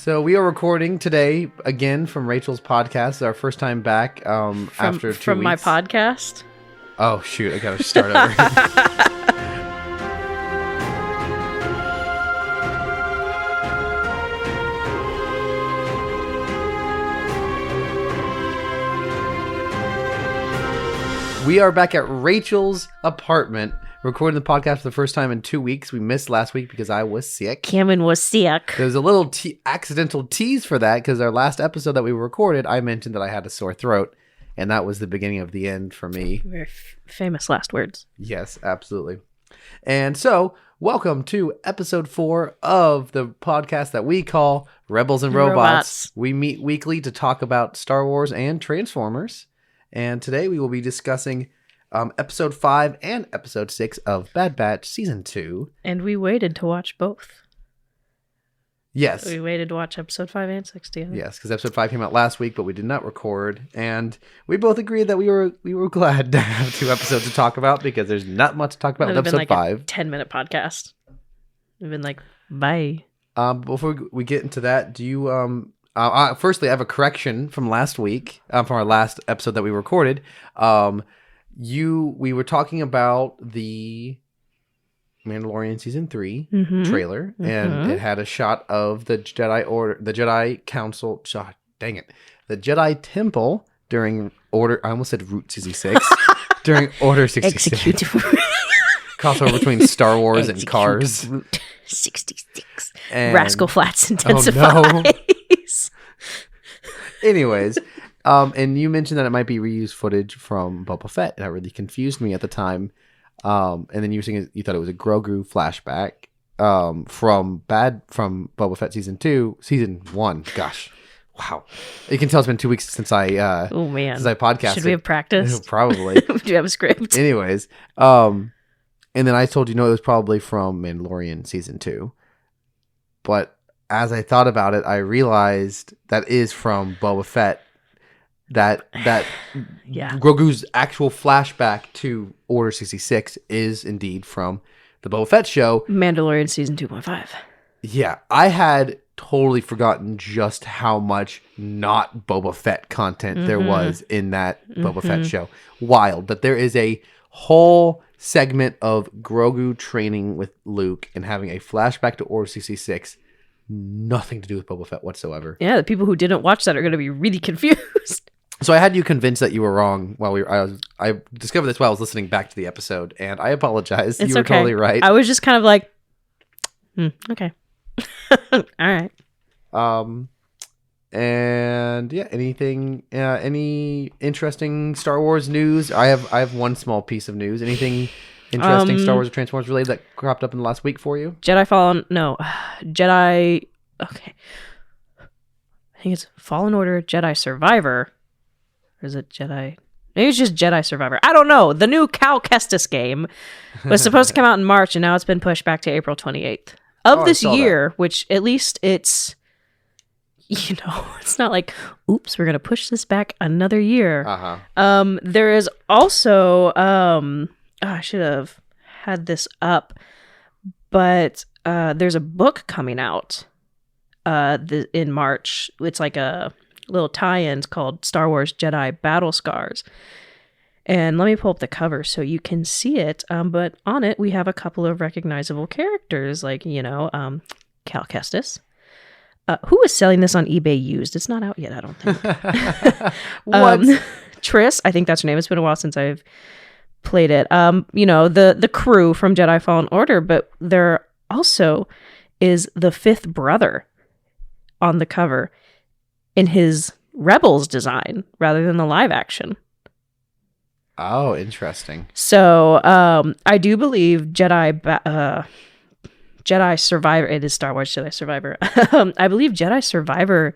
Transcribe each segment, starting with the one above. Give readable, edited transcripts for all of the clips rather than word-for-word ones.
So we are recording today again from Rachel's podcast. It's our first time back after 2 from weeks. my podcast. Oh shoot! I gotta start over. We are back at Rachel's apartment, recording the podcast for the first time in 2 weeks. We missed last week because I was sick. Cameron was sick. There's a little accidental tease for that because our last episode that we recorded, I mentioned that I had a sore throat, and that was the beginning of the end for me. Very famous last words. Yes, absolutely. And so, welcome to episode 4 of the podcast that we call Rebels and Robots. We meet weekly to talk about Star Wars and Transformers. And today we will be discussing episode 5 and episode 6 of Bad Batch season 2. And we waited to watch both. Yes. We waited to watch episode 5 and 6 together. Yes, because episode 5 came out last week, but we did not record. And we both agreed that we were glad to have 2 episodes to talk about because there's not much to talk about with episode 5. A 10-minute podcast. We've been like, bye. Before we get into that, do you... firstly, I have a correction from last week, from our last episode that we recorded. We were talking about the Mandalorian season 3 trailer, and it had a shot of the Jedi Council. Dang it, the Jedi Temple during Order. I almost said Route 66 during Order 66. Crossover between Star Wars and Cars. Route 66. And, Rascal Flatts intensify. Oh no. Anyways, and you mentioned that it might be reused footage from Boba Fett, and that really confused me at the time. And then you were saying you thought it was a Grogu flashback from Boba Fett season 1. Gosh, wow! You can tell it's been 2 weeks since I since I podcasted. Should we have practiced? Probably. Do you have a script? Anyways, and then I told you no, it was probably from Mandalorian season 2, but as I thought about it, I realized that is from Boba Fett. That Yeah. Grogu's actual flashback to Order 66 is indeed from the Boba Fett show. Mandalorian season 2.5. Yeah, I had totally forgotten just how much not Boba Fett content there was in that Boba Fett show. Wild that there is a whole segment of Grogu training with Luke and having a flashback to Order 66. Nothing to do with Boba Fett whatsoever. Yeah, the people who didn't watch that are going to be really confused. So I had you convinced that you were wrong while I discovered this while I was listening back to the episode, and I apologize. It's you were okay. totally right. I was just kind of like, okay. All right. And yeah, any interesting Star Wars news? I have one small piece of news. Anything interesting Star Wars or Transformers related that cropped up in the last week for you? Jedi, okay. I think it's Fallen Order, Jedi Survivor. Or is it Jedi? Maybe it's just Jedi Survivor. I don't know. The new Cal Kestis game was supposed to come out in March, and now it's been pushed back to April 28th of this year, which at least it's, it's not like, oops, we're going to push this back another year. There is also, I should have had this up, but there's a book coming out in March. It's like a little tie-in called Star Wars Jedi Battle Scars. And let me pull up the cover so you can see it. But on it, we have a couple of recognizable characters like, Cal Kestis. Who is selling this on eBay used? It's not out yet, I don't think. What? Triss, I think that's her name. It's been a while since I've played it. The crew from Jedi Fallen Order, but there also is the fifth brother on the cover in his Rebels design rather than the live action. Oh, interesting. So I do believe Jedi Survivor, it is Star Wars Jedi Survivor. I believe Jedi Survivor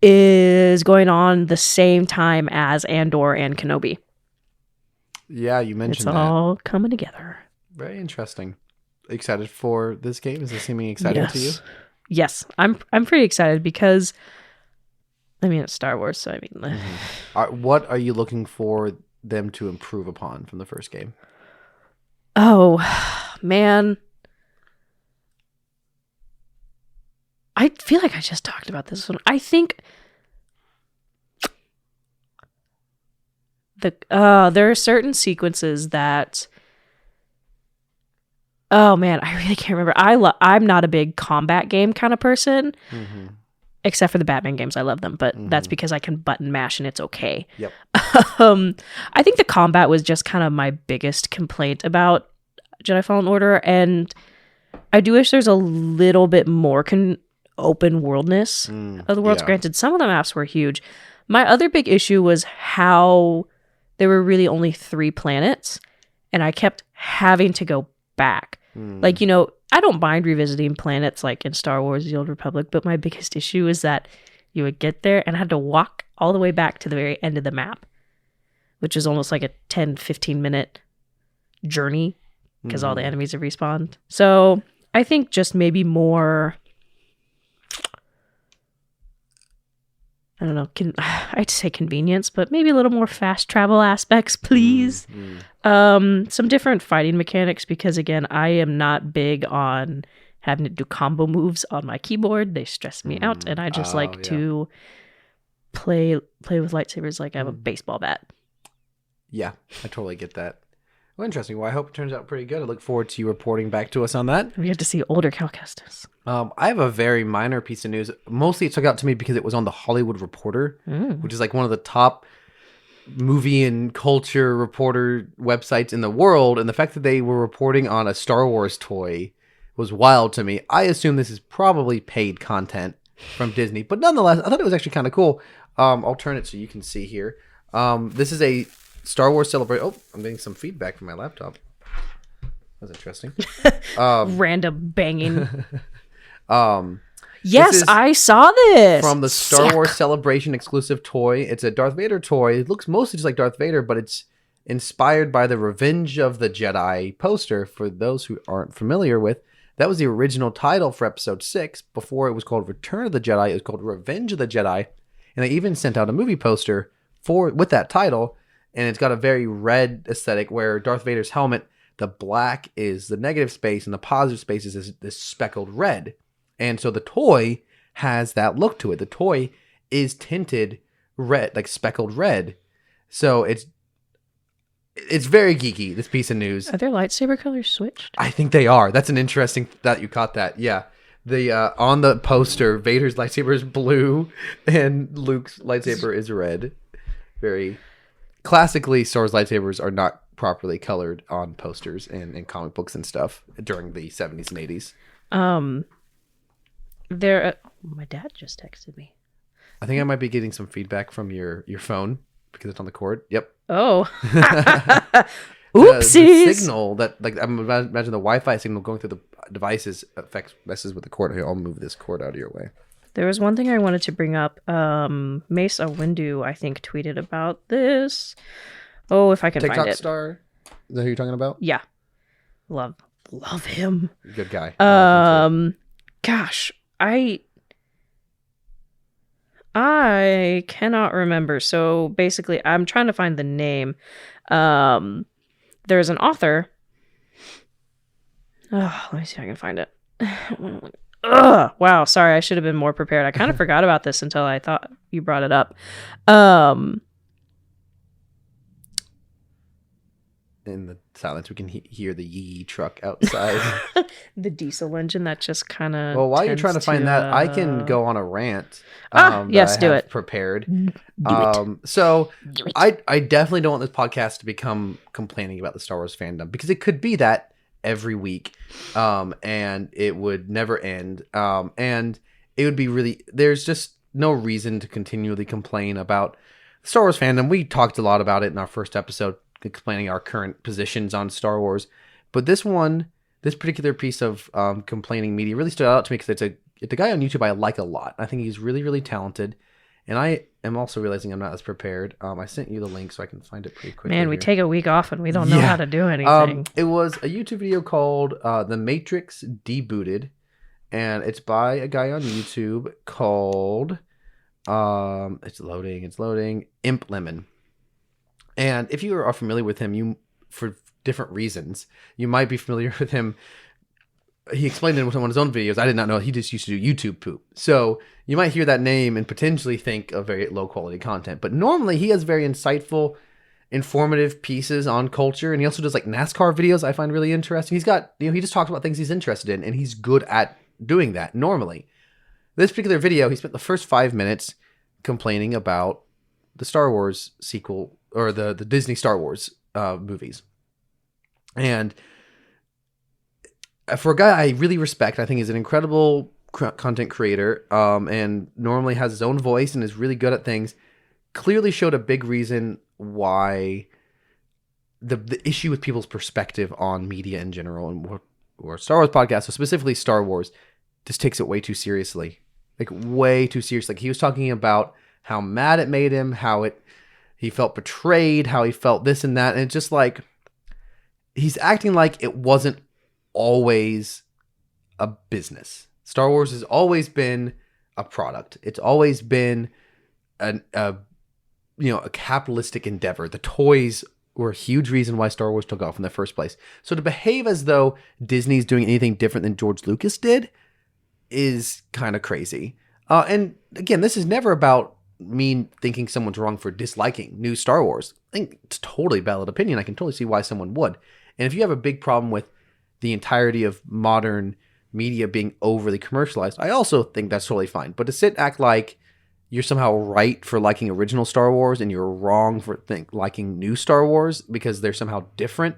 is going on the same time as Andor and Kenobi. Yeah, you mentioned it's that. all coming together. Very interesting. Excited for this game? Is it seeming exciting to you? Yes, I'm pretty excited because, it's Star Wars, so What are you looking for them to improve upon from the first game? Oh, man. I feel like I just talked about this one. I think there are certain sequences that, oh man, I really can't remember. I'm not a big combat game kind of person, except for the Batman games. I love them, but that's because I can button mash and it's okay. Yep. I think the combat was just kind of my biggest complaint about Jedi Fallen Order, and I do wish there's a little bit more open worldness of the worlds. Yeah. Granted, some of the maps were huge. My other big issue was how there were really only 3 planets, and I kept having to go back. Like, you know, I don't mind revisiting planets like in Star Wars The Old Republic, but my biggest issue is that you would get there and I had to walk all the way back to the very end of the map, which is almost like a 10-15 minute journey because all the enemies have respawned. So I think just maybe more, I don't know, I'd say convenience, but maybe a little more fast travel aspects, please. Some different fighting mechanics, because again, I am not big on having to do combo moves on my keyboard. They stress me out, and I just like to play with lightsabers like I have a baseball bat. Yeah, I totally get that. Well, interesting. Well, I hope it turns out pretty good. I look forward to you reporting back to us on that. We get to see older Cal Kestis. I have a very minor piece of news. Mostly it stuck out to me because it was on the Hollywood Reporter, which is like one of the top movie and culture reporter websites in the world. And the fact that they were reporting on a Star Wars toy was wild to me. I assume this is probably paid content from Disney, but nonetheless, I thought it was actually kind of cool. I'll turn it so you can see here. This is a Star Wars celebration. Oh, I'm getting some feedback from my laptop. That's interesting. Random banging. This Yes, is I saw this. from the Star Sick. Wars Celebration exclusive toy. It's a Darth Vader toy. It looks mostly just like Darth Vader, but it's inspired by the Revenge of the Jedi poster. For those who aren't familiar with, that was the original title for Episode 6. Before it was called Return of the Jedi, it was called Revenge of the Jedi. And they even sent out a movie poster with that title. And it's got a very red aesthetic where Darth Vader's helmet, the black is the negative space and the positive space is this speckled red. And so the toy has that look to it. The toy is tinted red, like speckled red. So it's very geeky, this piece of news. Are their lightsaber colors switched? I think they are. That's an interesting that you caught that. Yeah. The on the poster, Vader's lightsaber is blue and Luke's lightsaber is red. Very classically, Star Wars lightsabers are not properly colored on posters and in comic books and stuff during the 70s and 80s. My dad just texted me. I think I might be getting some feedback from your phone because it's on the cord. Yep. Oh. Oopsies. The Oopsies. signal that, like, I imagine the Wi-Fi signal going through the devices messes with the cord. Here, I'll move this cord out of your way. There was one thing I wanted to bring up. Mesa Windu, I think, tweeted about this. Oh, if I can TikTok find it. star? Is that who you're talking about? Yeah. Love him. Good guy. Gosh, I cannot remember. So basically, I'm trying to find the name. There's an author. Oh, let me see if I can find it. Wow, sorry, I should have been more prepared. I kind of forgot about this until I thought you brought it up. In the silence, we can hear the yee truck outside. The diesel engine that just kind of. Well, while you're trying to find that, I can go on a rant. Yes, do it. Prepared. Do it. So Do it. I definitely don't want this podcast to become complaining about the Star Wars fandom, because it could be that every week, and it would never end. And it would be really, there's just no reason to continually complain about Star Wars fandom. We talked a lot about it in our first episode, explaining our current positions on Star Wars. But this particular piece of complaining media really stood out to me because it's a guy on YouTube I like a lot. I think he's really, really talented. And I am also realizing I'm not as prepared. I sent you the link so I can find it pretty quickly. Man, we here. take a week off and we don't know how to do anything. It was a YouTube video called The Matrix Debooted. And it's by a guy on YouTube called, it's loading, Imp Lemon. And if you are familiar with him, for different reasons, you might be familiar with him he explained it in one of his own videos. I did not know he just used to do YouTube poop. So you might hear that name and potentially think of very low quality content. But normally he has very insightful, informative pieces on culture. And he also does like NASCAR videos I find really interesting. He's got, he just talks about things he's interested in, and he's good at doing that normally. This particular video, he spent the first 5 minutes complaining about the Star Wars sequel, or the Disney Star Wars movies. And for a guy I really respect, I think he's an incredible content creator, and normally has his own voice and is really good at things, clearly showed a big reason why the issue with people's perspective on media in general, and or Star Wars podcast, so specifically Star Wars, just takes it way too seriously. Like way too serious. Like he was talking about how mad it made him, how he felt betrayed, how he felt this and that, and it's just like he's acting like it wasn't always a business. Star Wars has always been a product. It's always been a capitalistic endeavor. The toys were a huge reason why Star Wars took off in the first place. So to behave as though Disney's doing anything different than George Lucas did is kind of crazy. And again, this is never about me thinking someone's wrong for disliking new Star Wars. I think it's a totally valid opinion. I can totally see why someone would. And if you have a big problem with the entirety of modern media being overly commercialized, I also think that's totally fine. But to act like you're somehow right for liking original Star Wars and you're wrong for liking new Star Wars because they're somehow different,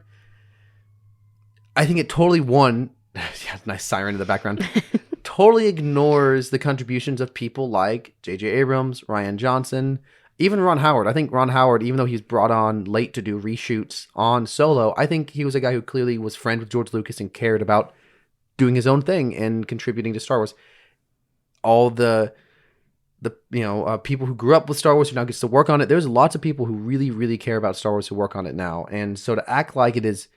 I think it totally nice siren in the background, totally ignores the contributions of people like J.J. Abrams, Rian Johnson, even Ron Howard. I think Ron Howard, even though he's brought on late to do reshoots on Solo, I think he was a guy who clearly was friends with George Lucas and cared about doing his own thing and contributing to Star Wars. All the people who grew up with Star Wars who now gets to work on it. There's lots of people who really, really care about Star Wars who work on it now. And so to act like it is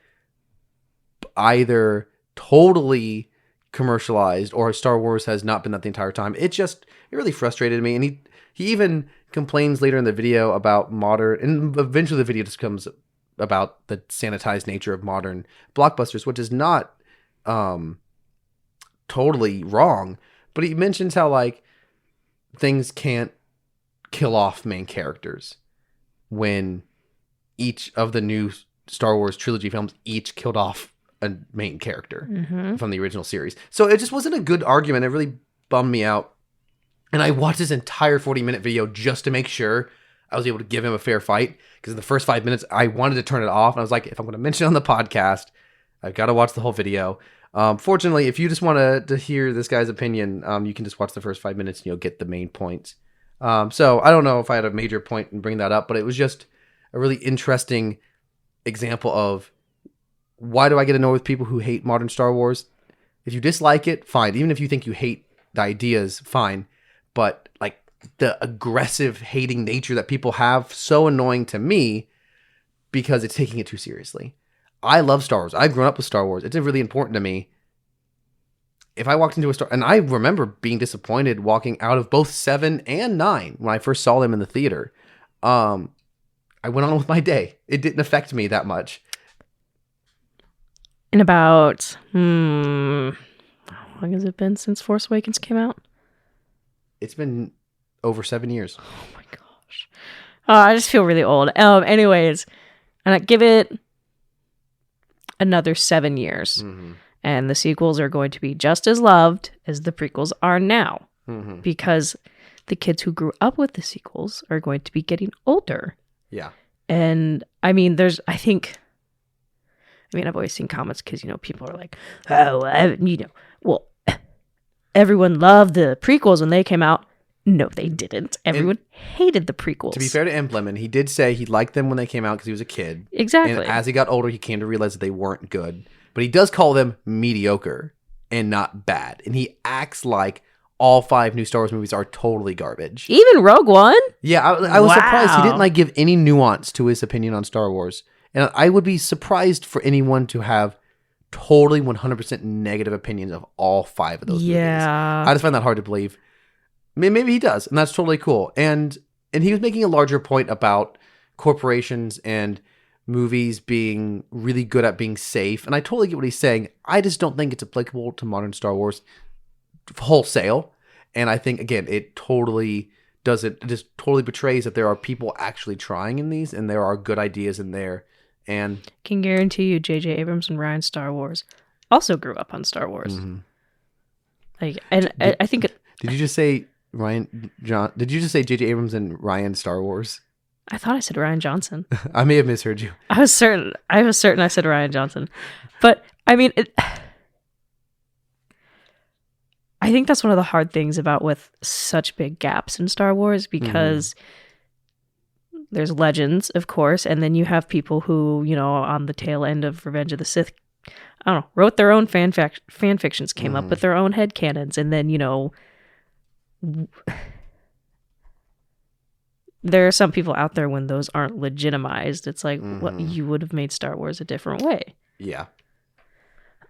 either totally commercialized or Star Wars has not been that the entire time, it really frustrated me. And he even complains later in the video about modern, and eventually the video just comes about the sanitized nature of modern blockbusters, which is not totally wrong. But he mentions how like things can't kill off main characters when each of the new Star Wars trilogy films each killed off a main character from the original series. So it just wasn't a good argument. It really bummed me out. And I watched this entire 40-minute video just to make sure I was able to give him a fair fight. Because in the first 5 minutes, I wanted to turn it off. And I was like, if I'm going to mention it on the podcast, I've got to watch the whole video. Fortunately, if you just want to hear this guy's opinion, you can just watch the first 5 minutes and you'll get the main points. So I don't know if I had a major point in bringing that up, but it was just a really interesting example of why do I get annoyed with people who hate modern Star Wars? If you dislike it, fine. Even if you think you hate the ideas, fine. But like the aggressive hating nature that people have, so annoying to me because it's taking it too seriously. I love Star Wars. I've grown up with Star Wars. It's really important to me. If I walked into a Star... And I remember being disappointed walking out of both 7 and 9 when I first saw them in the theater. I went on with my day. It didn't affect me that much. In about... how long has it been since Force Awakens came out? It's been over 7 years. Oh my gosh. Oh, I just feel really old. Anyways, and I give it another 7 years. And the sequels are going to be just as loved as the prequels are now. Because the kids who grew up with the sequels are going to be getting older. Yeah. And I mean, I've always seen comments because, people are like, everyone loved the prequels when they came out. No, they didn't. Everyone hated the prequels. To be fair to Impleman, he did say he liked them when they came out because he was a kid. Exactly. And as he got older, he came to realize that they weren't good. But he does call them mediocre and not bad. And he acts like all 5 new Star Wars movies are totally garbage. Even Rogue One? Yeah, I was surprised. He didn't give any nuance to his opinion on Star Wars. And I would be surprised for anyone to have totally 100% negative opinions of all 5 of those movies. I just find that hard to believe. Maybe he does, and that's totally cool. And he was making a larger point about corporations and movies being really good at being safe. And I totally get what he's saying. I just don't think it's applicable to modern Star Wars wholesale. And I think, again, it just totally betrays that there are people actually trying in these, and there are good ideas in there. And can guarantee you J.J. Abrams and Ryan Star Wars also grew up on Star Wars. Mm-hmm. I think... Did you just say Did you just say J.J. Abrams and Ryan Star Wars? I thought I said Ryan Johnson. I may have misheard you. I was certain I said Ryan Johnson. But, I mean... I think that's one of the hard things about with such big gaps in Star Wars, because there's legends, of course, and then you have people who, on the tail end of Revenge of the Sith, I don't know, wrote their own fan fictions, came up with their own headcanons, and then, there are some people out there when those aren't legitimized. It's like, what, you would have made Star Wars a different way. Yeah.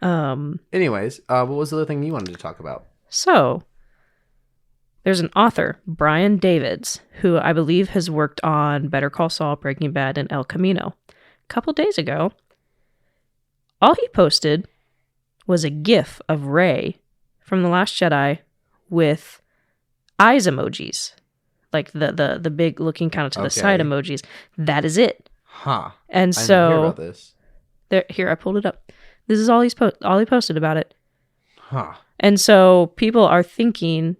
Anyways, what was the other thing you wanted to talk about? So, there's an author, Brian Davids, who I believe has worked on Better Call Saul, Breaking Bad, and El Camino. A couple days ago, all he posted was a GIF of Rey from The Last Jedi with eyes emojis. Like the big looking kind of to the side emojis. That is it. Huh. And I so... didn't hear about this. Here, I pulled it up. This is all he posted about it. Huh. And so people are thinking,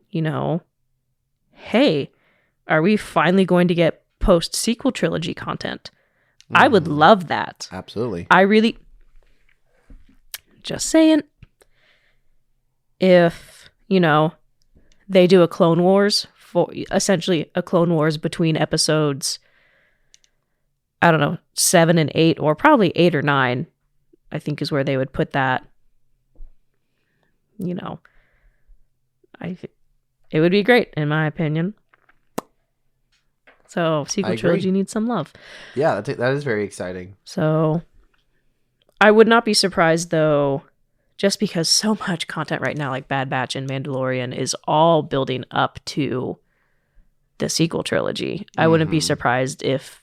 hey, are we finally going to get post-sequel trilogy content? I would love that. Absolutely. Just saying, if, they do a Clone Wars, essentially a Clone Wars between episodes, I don't know, 7 and 8, or probably 8 or 9, I think is where they would put that. It would be great, in my opinion. So, sequel trilogy needs some love. Yeah, that is very exciting. So, I would not be surprised, though, just because so much content right now, like Bad Batch and Mandalorian, is all building up to the sequel trilogy. I wouldn't be surprised if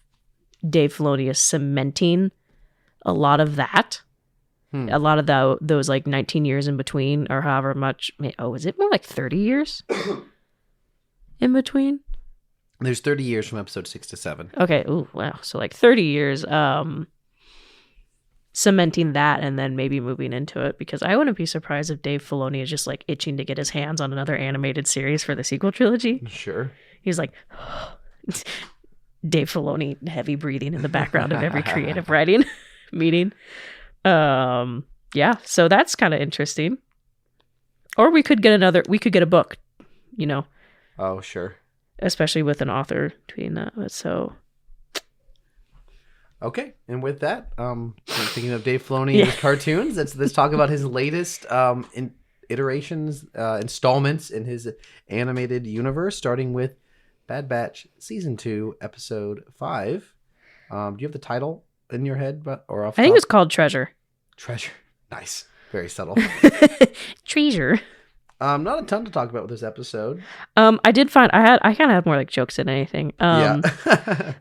Dave Filoni is cementing a lot of that. A lot of those like 19 years in between, or however much. Is it more like 30 years in between? There's 30 years from episode 6 to 7. Okay. Ooh, wow. So like 30 years cementing that, and then maybe moving into it, because I wouldn't be surprised if Dave Filoni is just like itching to get his hands on another animated series for the sequel trilogy. Sure. He's like, Dave Filoni heavy breathing in the background of every creative writing meeting. Yeah, so that's kind of interesting. Or we could get a book, Oh, sure. especially with an author tweeting that. So, okay, and with that, thinking of Dave Filoni and his cartoons, let's talk about his latest installments in his animated universe, starting with Bad Batch Season 2, Episode 5. Do you have the title in your head, or off? I think it's called Treasure. Treasure. Nice. Very subtle. Treasure. Not a ton to talk about with this episode. I did find I kind of had more like jokes than anything. Yeah.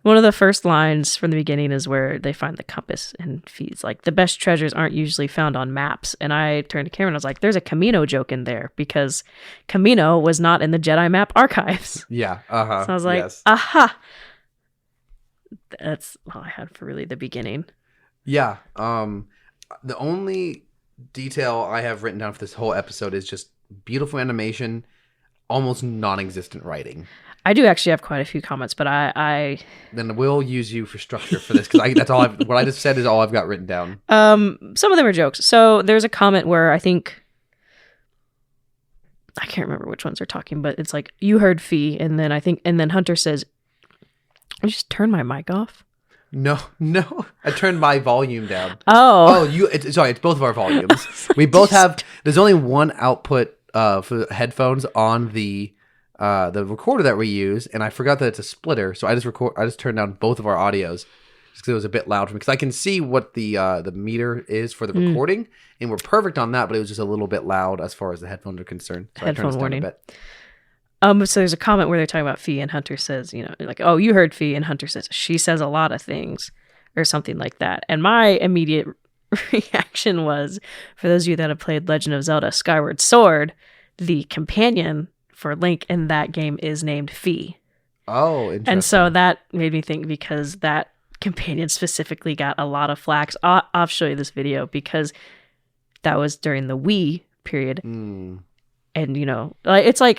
One of the first lines from the beginning is where they find the compass, and Fee's like, the best treasures aren't usually found on maps. And I turned to Cameron and I was like, there's a Camino joke in there, because Camino was not in the Jedi map archives. Yeah. So I was like, yes. aha. That's all I had for really the beginning. Yeah. The only detail I have written down for this whole episode is just beautiful animation, almost non-existent writing. I do actually have quite a few comments, but I Then we'll use you for structure for this, because that's all what I just said is all I've got written down. Some of them are jokes. So there's a comment where I can't remember which ones they're talking, but it's like, you heard Fee, and then Hunter says, I just turned my mic off. No, I turned my volume down. Oh, it's both of our volumes. We both have. There's only one output for headphones on the recorder that we use, and I forgot that it's a splitter, so I just turned down both of our audios just because it was a bit loud for me. Because I can see what the meter is for the recording, and we're perfect on that, but it was just a little bit loud as far as the headphones are concerned. So headphone I turned this down warning. a bit. So there's a comment where they're talking about Fee, and Hunter says, like, oh, you heard Fee, and Hunter says, she says a lot of things. or something like that. And my immediate reaction was, for those of you that have played Legend of Zelda Skyward Sword, the companion for Link in that game is named Fi. Oh, interesting. And so that made me think, because that companion specifically got a lot of flack. I'll show you this video, because that was during the Wii period. And, you know, it's like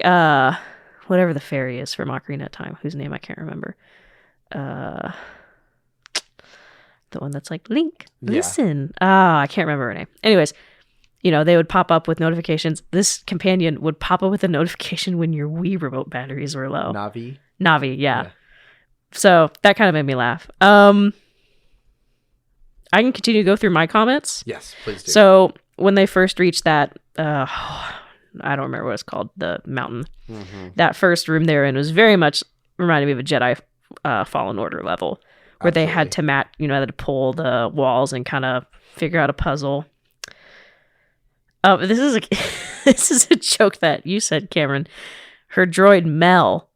whatever the fairy is from Ocarina of Time, whose name I can't remember. The one that's like, Link, listen. I can't remember her name. Anyways, you know, they would pop up with notifications. This companion would pop up with a notification when your Wii remote batteries were low. Navi, yeah. So that kind of made me laugh. I can continue to go through my comments. Yes, please do. So when they first reached that, I don't remember what it's called, the mountain. That first room they're in was very much reminded me of a Jedi Fallen Order level, where they had to they had to pull the walls and kind of figure out a puzzle. This is a joke that you said, Cameron. Her droid Mel.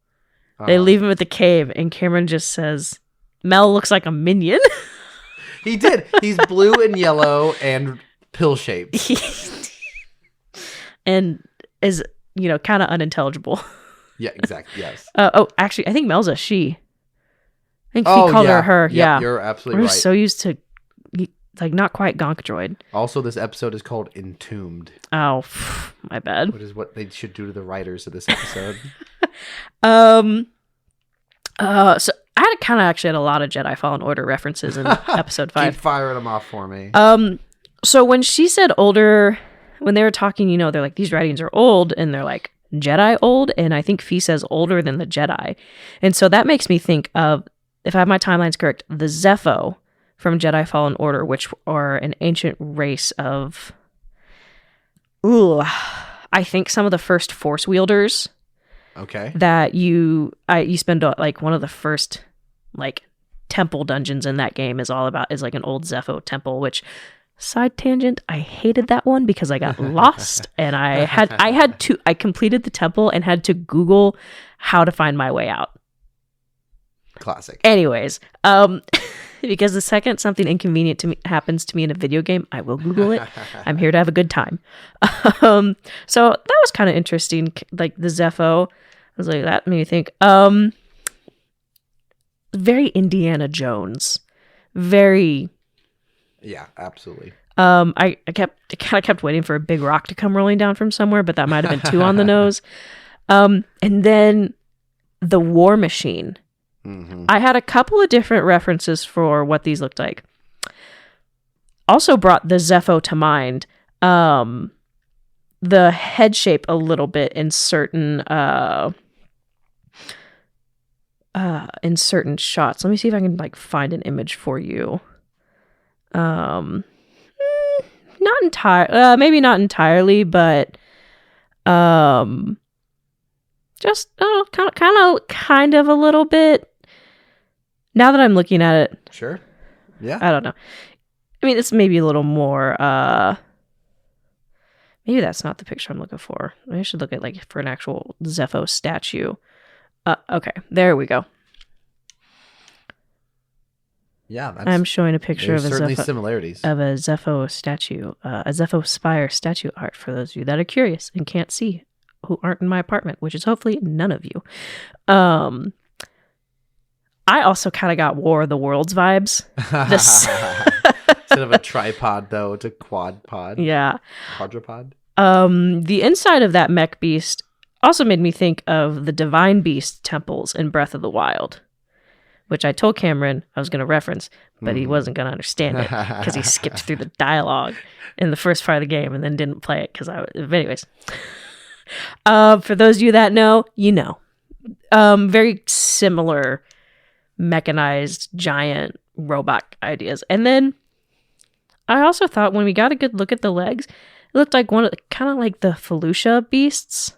They leave him at the cave, and Cameron just says, "Mel looks like a minion." He did. He's blue and yellow and pill shaped, and is kind of unintelligible. Yeah, exactly. Yes. Actually, I think Mel's a she. I think he called her. Yeah, you're absolutely right. We're so used to not quite Gonk droid. Also, this episode is called Entombed. Oh, my bad. Which is what they should do to the writers of this episode. So I kind of actually had a lot of Jedi Fallen Order references in episode 5. Keep firing them off for me. So when she said older, when they were talking, they're like, these writings are old, and they're like, Jedi old, and I think Fi says older than the Jedi. And so that makes me think of, if I have my timelines correct, the Zepho from Jedi Fallen Order, which are an ancient race of, I think some of the first Force wielders. Okay. That you spend one of the first temple dungeons in that game is like an old Zepho temple, which, side tangent, I hated that one because I got lost and I completed the temple and had to Google how to find my way out. Classic. Anyways, because the second something inconvenient to me happens to me in a video game, I will Google it. I'm here to have a good time. So that was kind of interesting. Like the Zepho, I was like, that made me think. Very Indiana Jones. Very. Yeah, absolutely. I kept waiting for a big rock to come rolling down from somewhere, but that might have been too on the nose. And then the War Machine. Mm-hmm. I had a couple of different references for what these looked like. Also brought the Zepho to mind. The head shape a little bit in certain shots. Let me see if I can find an image for you. Not entire, maybe not entirely, but just kind of a little bit. Now that I'm looking at it, sure, yeah, I don't know. I mean, it's maybe a little more. Maybe that's not the picture I'm looking for. Maybe I should look at for an actual Zepho statue. Okay, there we go. Yeah, I'm showing a picture of certainly similarities of a Zepho statue, a Zepho Spire statue art for those of you that are curious and can't see, who aren't in my apartment, which is hopefully none of you. I also kind of got War of the Worlds vibes. Instead of a tripod, though, it's a quad pod. Yeah, quadrupod. The inside of that mech beast also made me think of the Divine Beast temples in Breath of the Wild, which I told Cameron I was going to reference, but he wasn't going to understand it because he skipped through the dialogue in the first part of the game and then didn't play it anyways. For those of you that know, very similar mechanized giant robot ideas. And then I also thought when we got a good look at the legs, it looked like kind of like the Felucia beasts.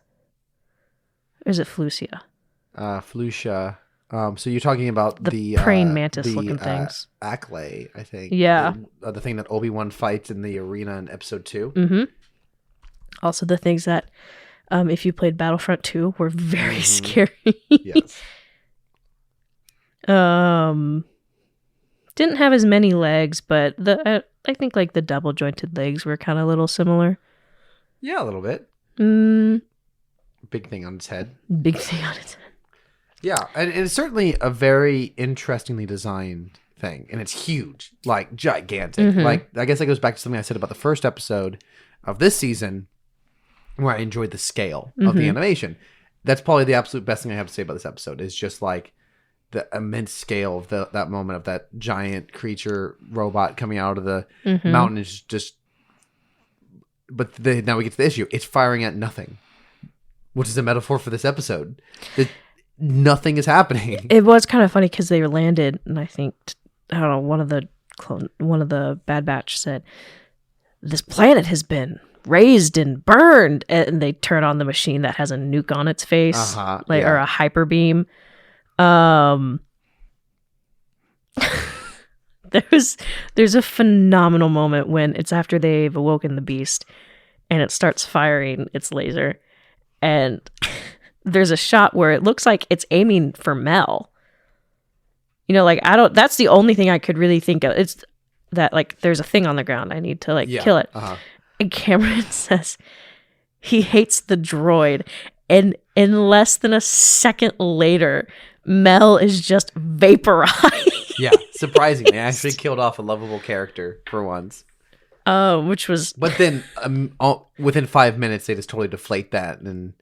Or is it Felucia? Felucia. So you're talking about the praying mantis looking things. Acklay, I think. Yeah. The thing that Obi-Wan fights in the arena in episode 2. Mm-hmm. Also the things that, if you played Battlefront 2, were very scary. Yes. Didn't have as many legs, but I think like the double jointed legs were kind of a little similar. Yeah, a little bit. Big thing on its head. Big thing on its head. Yeah, and it's certainly a very interestingly designed thing, and it's huge, like gigantic. Like, I guess that goes back to something I said about the first episode of this season, where I enjoyed the scale of the animation. That's probably the absolute best thing I have to say about this episode, is just like the immense scale of that moment of that giant creature robot coming out of the mountain is just. But now we get to the issue. It's firing at nothing, which is a metaphor for this episode. Nothing is happening. It was kind of funny because they landed, and I think, I don't know, one of the Bad Batch said, "This planet has been razed and burned," and they turn on the machine that has a nuke on its face, or a hyper beam. There's a phenomenal moment when it's after they've awoken the beast, and it starts firing its laser, and there's a shot where it looks like it's aiming for Mel. You know, like, that's the only thing I could really think of. It's that, like, there's a thing on the ground. I need to, like, kill it. And Cameron says he hates the droid. And in less than a second later, Mel is just vaporized. Yeah, surprisingly. They actually killed off a lovable character for once. Which was... But then, within 5 minutes, they just totally deflate that. And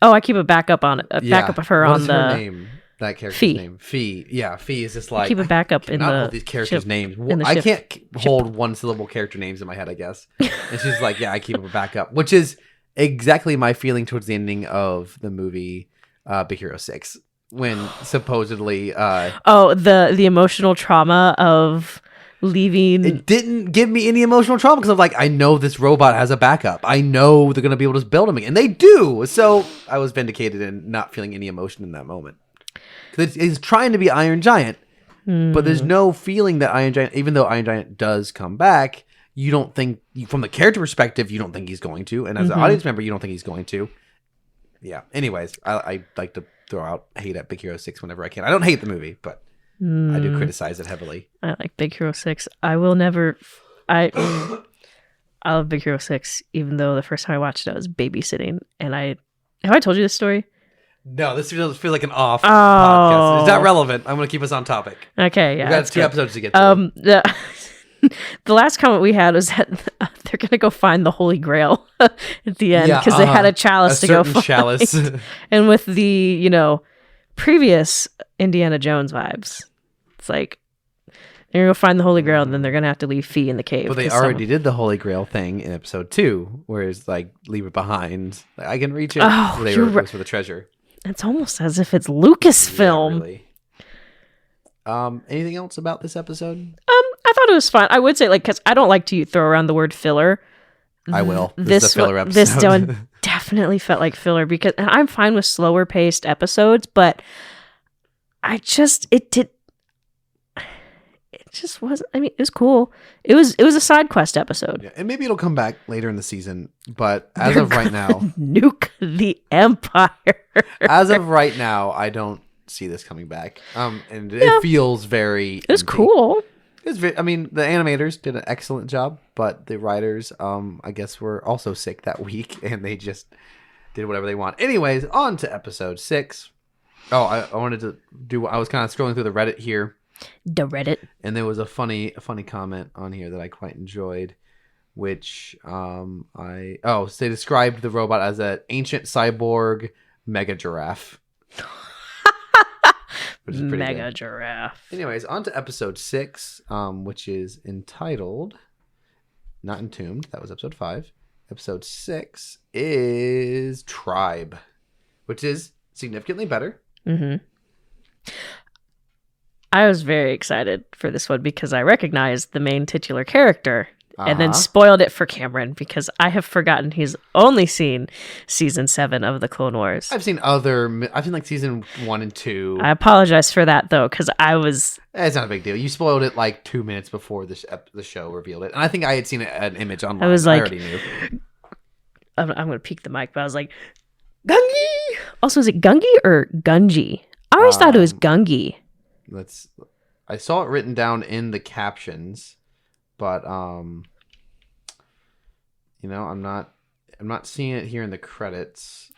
I keep a backup on it. Backup of her on the... What's her name? That character's name. Fee. Yeah, Fee is just like... Keep a backup in the... hold these characters' names. I can't hold one-syllable character names in my head, I guess. And she's like, yeah, I keep a backup. Which is exactly my feeling towards the ending of the movie Big Hero 6. When supposedly... the emotional trauma of... leaving. It didn't give me any emotional trauma because I'm like, I know this robot has a backup. I know they're going to be able to build him again. And they do. So I was vindicated in not feeling any emotion in that moment. Because it's trying to be Iron Giant, but there's no feeling that Iron Giant, even though Iron Giant does come back, you don't think, from the character perspective, you don't think he's going to. And as an audience member, you don't think he's going to. Yeah. Anyways, I like to throw out hate at Big Hero 6 whenever I can. I don't hate the movie, but... I do criticize it heavily. I like Big Hero 6. I love Big Hero 6, even though the first time I watched it, I was babysitting. And have I told you this story? No, this feels like an off podcast. Is that relevant? I'm going to keep us on topic. Okay, yeah. We've got 2 episodes to get to. The last comment we had was that they're going to go find the Holy Grail at the end because they had a chalice to go find. Chalice. And with the, previous Indiana Jones vibes. It's like, they're going to go find the Holy Grail, and then they're going to have to leave Fee in the cave. But they already did the Holy Grail thing in episode 2, where it's like, leave it behind. Like, I can reach it. Oh, they were for the treasure. It's almost as if it's Lucasfilm. Yeah, really. Anything else about this episode? I thought it was fun. I would say, like, because I don't like to throw around the word filler. I will. This is a filler episode. This one definitely felt like filler because, and I'm fine with slower paced episodes, but it just wasn't. I mean, it was cool. It was a side quest episode. Yeah, and maybe it'll come back later in the season. But as of right now, nuke the Empire. As of right now, I don't see this coming back. And it feels very. It was empty. Cool. It's the animators did an excellent job, but the writers, I guess, were also sick that week, and they just did whatever they want. Anyways, on to episode 6. Oh, I wanted to do. I was kind of scrolling through the Reddit here. The Reddit. And there was a funny comment on here that I quite enjoyed, which they described the robot as an ancient cyborg mega giraffe. Which is pretty mega good. Giraffe. Anyways, on to episode 6, which is entitled Not Entombed. That was episode 5. Episode 6 is Tribe, which is significantly better. Mm-hmm. I was very excited for this one because I recognized the main titular character and then spoiled it for Cameron because I have forgotten he's only seen season 7 of the Clone Wars. I've seen like season 1 and 2. I apologize for that though because it's not a big deal. You spoiled it like 2 minutes before the show revealed it. And I think I had seen an image online. I was like, I already knew. I'm going to peek the mic, but I was like, Gungi! Also, is it Gungi or Gungi? I always thought it was Gungi. I saw it written down in the captions, but I'm not seeing it here in the credits.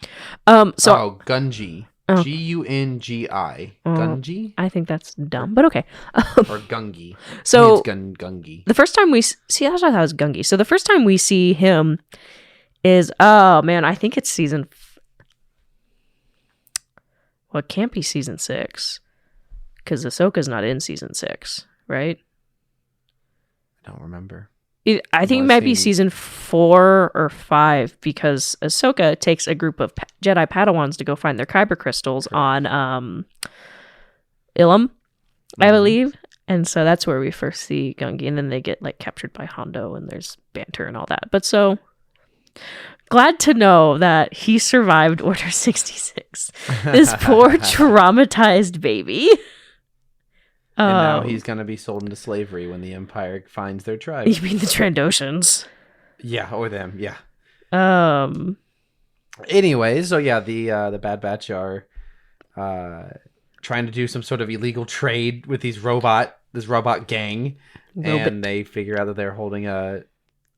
Gungi. Gungi. Gungi? I think that's dumb, but okay. Or Gungi. So it's Gungi. The first time we see, that's what I thought it was Gungi. So the first time we see him is, I think it's season. Well, it can't be season 6 because Ahsoka's not in season 6, right? I don't remember. I think it might be season 4 or 5 because Ahsoka takes a group of Jedi Padawans to go find their kyber crystals on Ilum, I believe. And so that's where we first see Gungi, and then they get like captured by Hondo, and there's banter and all that. But so glad to know that he survived Order 66. This poor traumatized baby. And now he's going to be sold into slavery when the Empire finds their tribe. You mean the Trandoshans? Yeah, or them, yeah. Anyways, so yeah, the Bad Batch are trying to do some sort of illegal trade with this robot gang. And they figure out that they're holding a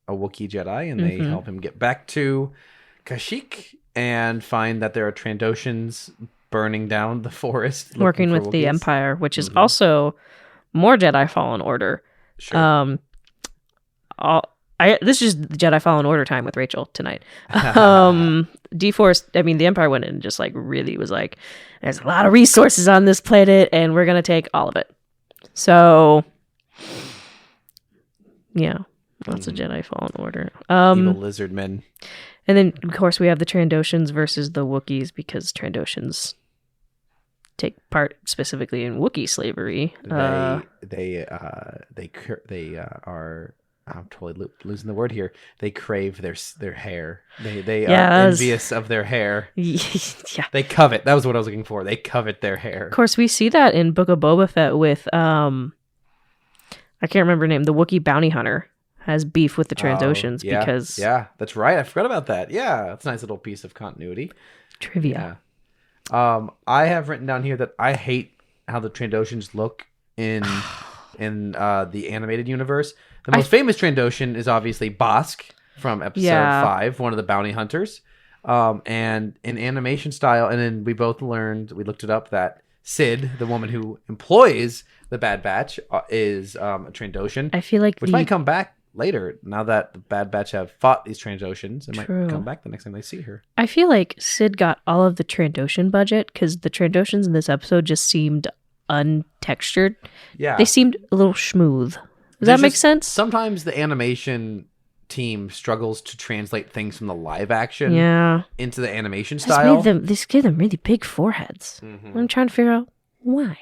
Wookiee Jedi, and they help him get back to Kashyyyk and find that there are Trandoshans burning down the forest, working with the Empire, which is also more Jedi Fallen Order. Sure. This is Jedi Fallen Order time with Rachel tonight. D-Force, the Empire went in and just like really was like, there's a lot of resources on this planet and we're going to take all of it. So, yeah, lots of Jedi Fallen Order. Evil lizard men. And then, of course, we have the Trandoshans versus the Wookiees because Trandoshans take part specifically in Wookiee slavery. They are. I'm totally losing the word here. They crave their hair. They are envious of their hair. Yeah. They covet. That was what I was looking for. They covet their hair. Of course, we see that in Book of Boba Fett with I can't remember her name. The Wookiee bounty hunter has beef with the Trandoshans because that's right. I forgot about that. Yeah, that's a nice little piece of continuity. Trivia. Yeah. I have written down here that I hate how the Trandoshans look in the animated universe. The most famous Trandoshan is obviously Bosk from episode 5, one of the bounty hunters. And in animation style, and then we looked it up, that Sid, the woman who employs the Bad Batch, is a Trandoshan. I feel like which might come back later, now that the Bad Batch have fought these Trandoshans. It might come back the next time they see her. I feel like Sid got all of the Trandoshan budget because the Trandoshans in this episode just seemed untextured. Yeah. They seemed a little smooth. Does that make sense? Sometimes the animation team struggles to translate things from the live action into the animation style. This gave them really big foreheads. I'm trying to figure out why.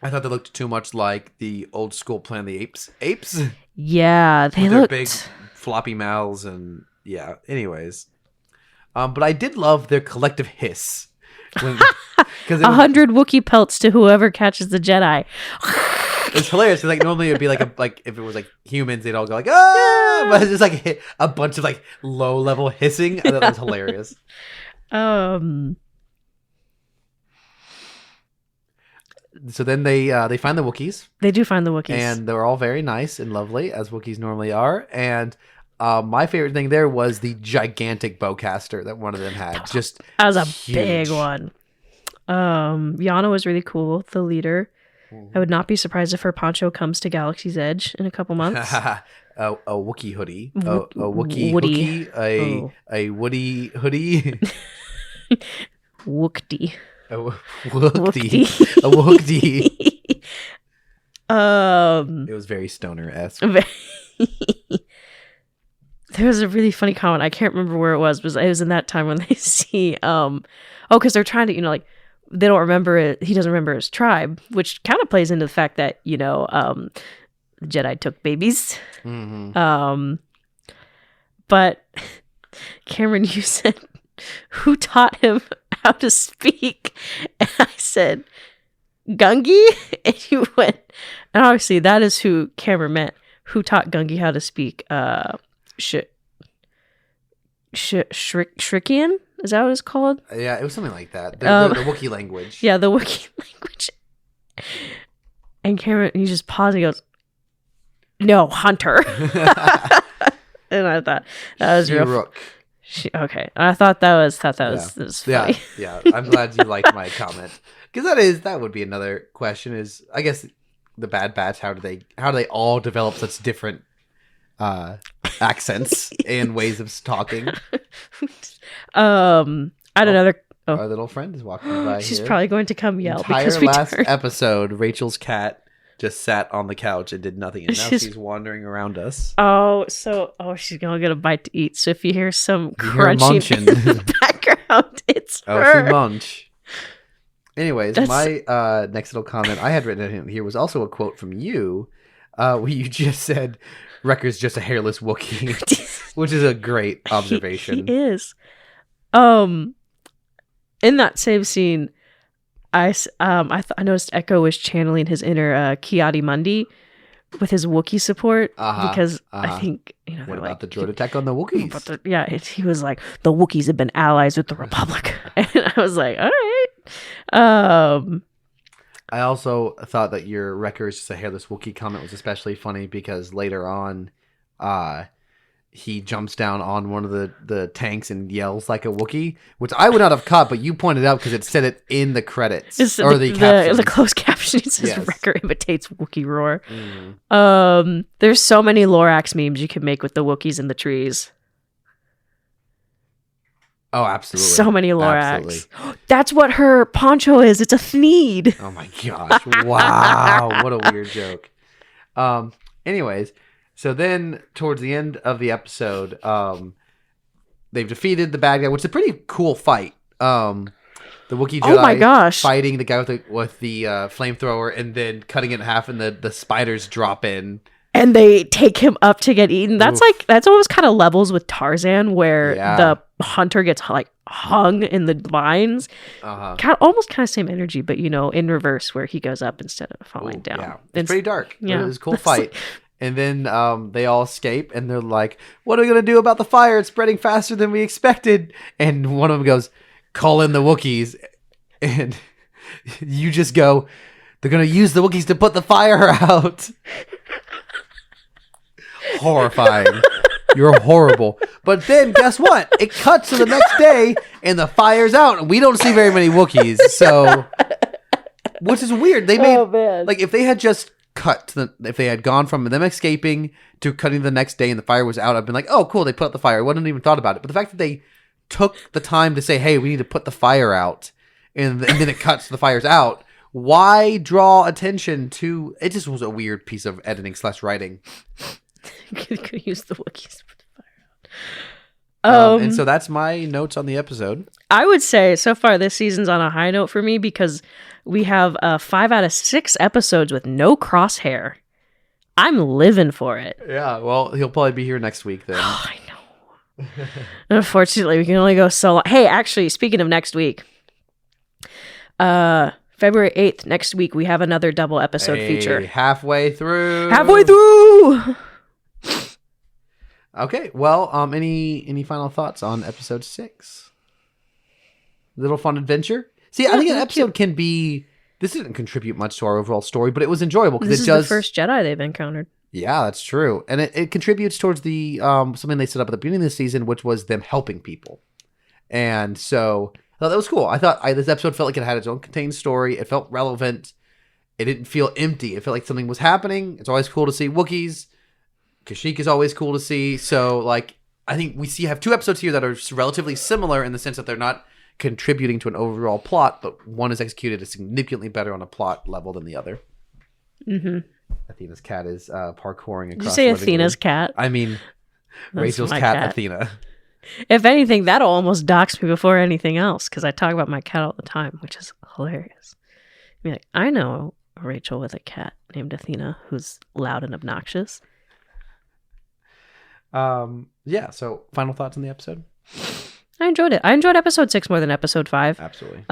I thought they looked too much like the old school Planet of the Apes. Yeah, they looked... Their big floppy mouths and... Yeah, anyways. But I did love their collective hiss. 100 Wookiee pelts to whoever catches the Jedi. It's hilarious because normally it'd be like if it was like humans, they'd all go like ah, but it's just like a bunch of like low level hissing. I thought that was hilarious. So then they find the Wookiees. They do find the Wookiees, and they're all very nice and lovely as Wookiees normally are. And my favorite thing there was the gigantic bowcaster that one of them had. That was a huge. Big one. Yana was really cool, the leader. I would not be surprised if her poncho comes to Galaxy's Edge in a couple months. a Wookiee hoodie. A Wookiee hoodie. A Woody hoodie. Wookdee. A Wookdee. It was very stoner-esque. There was a really funny comment. I can't remember where it was, but it was in that time when they see because they're trying to, they don't remember it. He doesn't remember his tribe, which kind of plays into the fact that, the Jedi took babies. But Cameron, you said, who taught him how to speak? And I said, Gungi? And you went, and obviously that is who Cameron meant. Who taught Gungi how to speak Shrikian? Is that what it's called? Yeah, it was something like that. The Wookiee language. Yeah, the Wookiee language. And Cameron, he just paused and he goes, "No, Hunter." And I thought that was real. Okay, I thought that was funny. Yeah. I'm glad you liked my comment, because that would be another question. Is, I guess, the Bad Batch, how do they all develop such different accents and ways of talking? I had another. Oh. Our little friend is walking by. She's here. probably going to come yell because last episode, Rachel's cat just sat on the couch and did nothing, and now she's wandering around us. She's gonna get a bite to eat. So if you hear some crunching in the background, it's her. She munch. Anyways, my next little comment I had written in here was also a quote from you, where you just said, "Wrecker's just a hairless Wookiee," which is a great observation. He is. In that same scene, I noticed Echo was channeling his inner Ki-Adi-Mundi with his Wookiee support, because I think, what about the droid attack on the Wookiees? He was like, the Wookiees have been allies with the Republic, and I was like, all right. I also thought that your Wrecker is just a hairless Wookiee comment was especially funny because later on, he jumps down on one of the tanks and yells like a Wookiee, which I would not have caught, but you pointed out because it said it in the credits or the closed caption. It says Wrecker imitates Wookiee roar. There's so many Lorax memes you can make with the Wookiees in the trees. Oh, absolutely. So many Lorax. That's what her poncho is. It's a Thneed. Oh my gosh. Wow. What a weird joke. Anyways, so then towards the end of the episode, they've defeated the bad guy, which is a pretty cool fight. The Wookiee Jedi fighting the guy with the flamethrower and then cutting it in half, and the spiders drop in. And they take him up to get eaten. That's that's almost kind of levels with Tarzan, where the hunter gets like hung in the vines. Almost kind of same energy, but in reverse, where he goes up instead of falling down. Yeah, it's pretty dark. Yeah, it was a cool fight. And then they all escape, and they're like, "What are we gonna do about the fire? It's spreading faster than we expected." And one of them goes, "Call in the Wookiees," and you just go, "They're gonna use the Wookiees to put the fire out." Horrifying. You're horrible. But then guess what? It cuts to the next day and the fire's out and we don't see very many Wookiees. So, which is weird. They made like if they had just if they had gone from them escaping to cutting the next day and the fire was out, I've been like, oh cool, they put out the fire. I wouldn't even thought about it. But the fact that they took the time to say, hey, we need to put the fire out, and then it cuts, the fire's out. Why draw attention to it? Just was a weird piece of editing / writing. Could use the Wookiees to put the fire out. And so that's my notes on the episode. I would say so far this season's on a high note for me because we have 5 out of 6 episodes with no Crosshair. I'm living for it. Yeah, well, he'll probably be here next week then. Oh, I know. Unfortunately, we can only go so long. Hey, actually, speaking of next week, February 8th, next week, we have another double episode feature. Halfway through. Okay, well, any final thoughts on episode 6? Little fun adventure? See, I think an episode can be... This didn't contribute much to our overall story, but it was enjoyable. This is the first Jedi they've encountered. Yeah, that's true. And it contributes towards the something they set up at the beginning of the season, which was them helping people. And so... I thought that was cool. I thought this episode felt like it had its own contained story. It felt relevant. It didn't feel empty. It felt like something was happening. It's always cool to see Wookiees. Kashyyyk is always cool to see. So, like, I think we have 2 episodes here that are relatively similar in the sense that they're not contributing to an overall plot, but one is executed significantly better on a plot level than the other. Mm-hmm. Athena's cat is parkouring across. Did you say Athena's cat? I mean, Rachel's cat, Athena. If anything, that'll almost dox me before anything else, because I talk about my cat all the time, which is hilarious. Be like, I know a Rachel with a cat named Athena who's loud and obnoxious. Yeah, so final thoughts on the episode? I enjoyed it. I enjoyed episode 6 more than episode 5. Absolutely.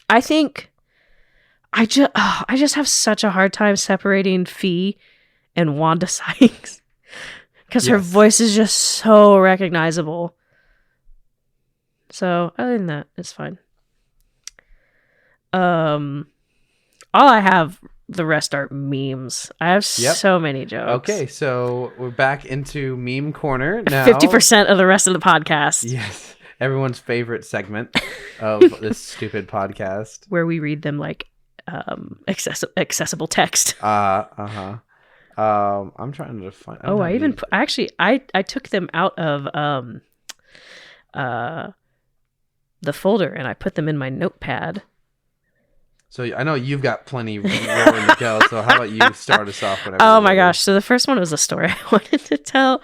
I think I just have such a hard time separating Fee and Wanda Sykes. Because her voice is just so recognizable. So, other than that, it's fine. all I have. The rest are memes. I have so many jokes. Okay, so we're back into meme corner now. 50% of the rest of the podcast. Yes, everyone's favorite segment of this stupid podcast, where we read them like accessible text. I'm trying to find. I took them out of the folder and I put them in my notepad. So I know you've got plenty rolling to go. So how about you start us off? Oh my gosh! So the first one was a story I wanted to tell.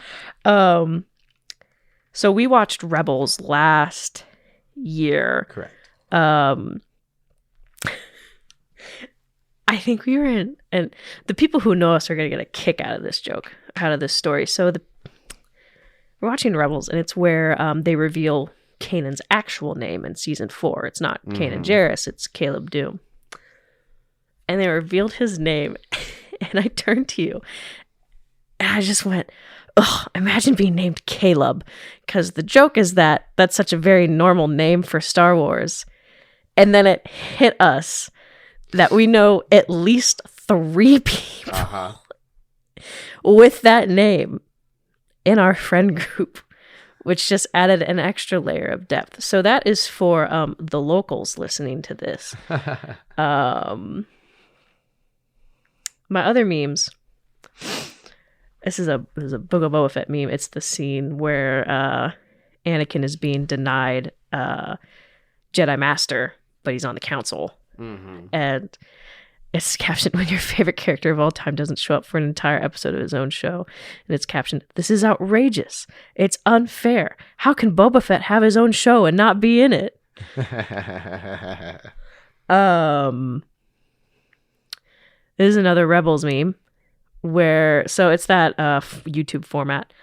So we watched Rebels last year. Correct. I think we were in, and the people who know us are going to get a kick out of this joke, out of this story. So we're watching Rebels, and it's where they reveal Kanan's actual name in season 4. It's not Kanan Jarrus, it's Caleb Doom. And they revealed his name, and I turned to you, and I just went, ugh, imagine being named Caleb, because the joke is that that's such a very normal name for Star Wars. And then it hit us that we know at least 3 people with that name in our friend group, which just added an extra layer of depth. So that is for the locals listening to this. My other memes. This is a Book of Boba Fett meme. It's the scene where Anakin is being denied Jedi Master, but he's on the council. And it's captioned, when your favorite character of all time doesn't show up for an entire episode of his own show. And it's captioned, "This is outrageous. It's unfair. How can Boba Fett have his own show and not be in it?" This is another Rebels meme where, so it's that YouTube format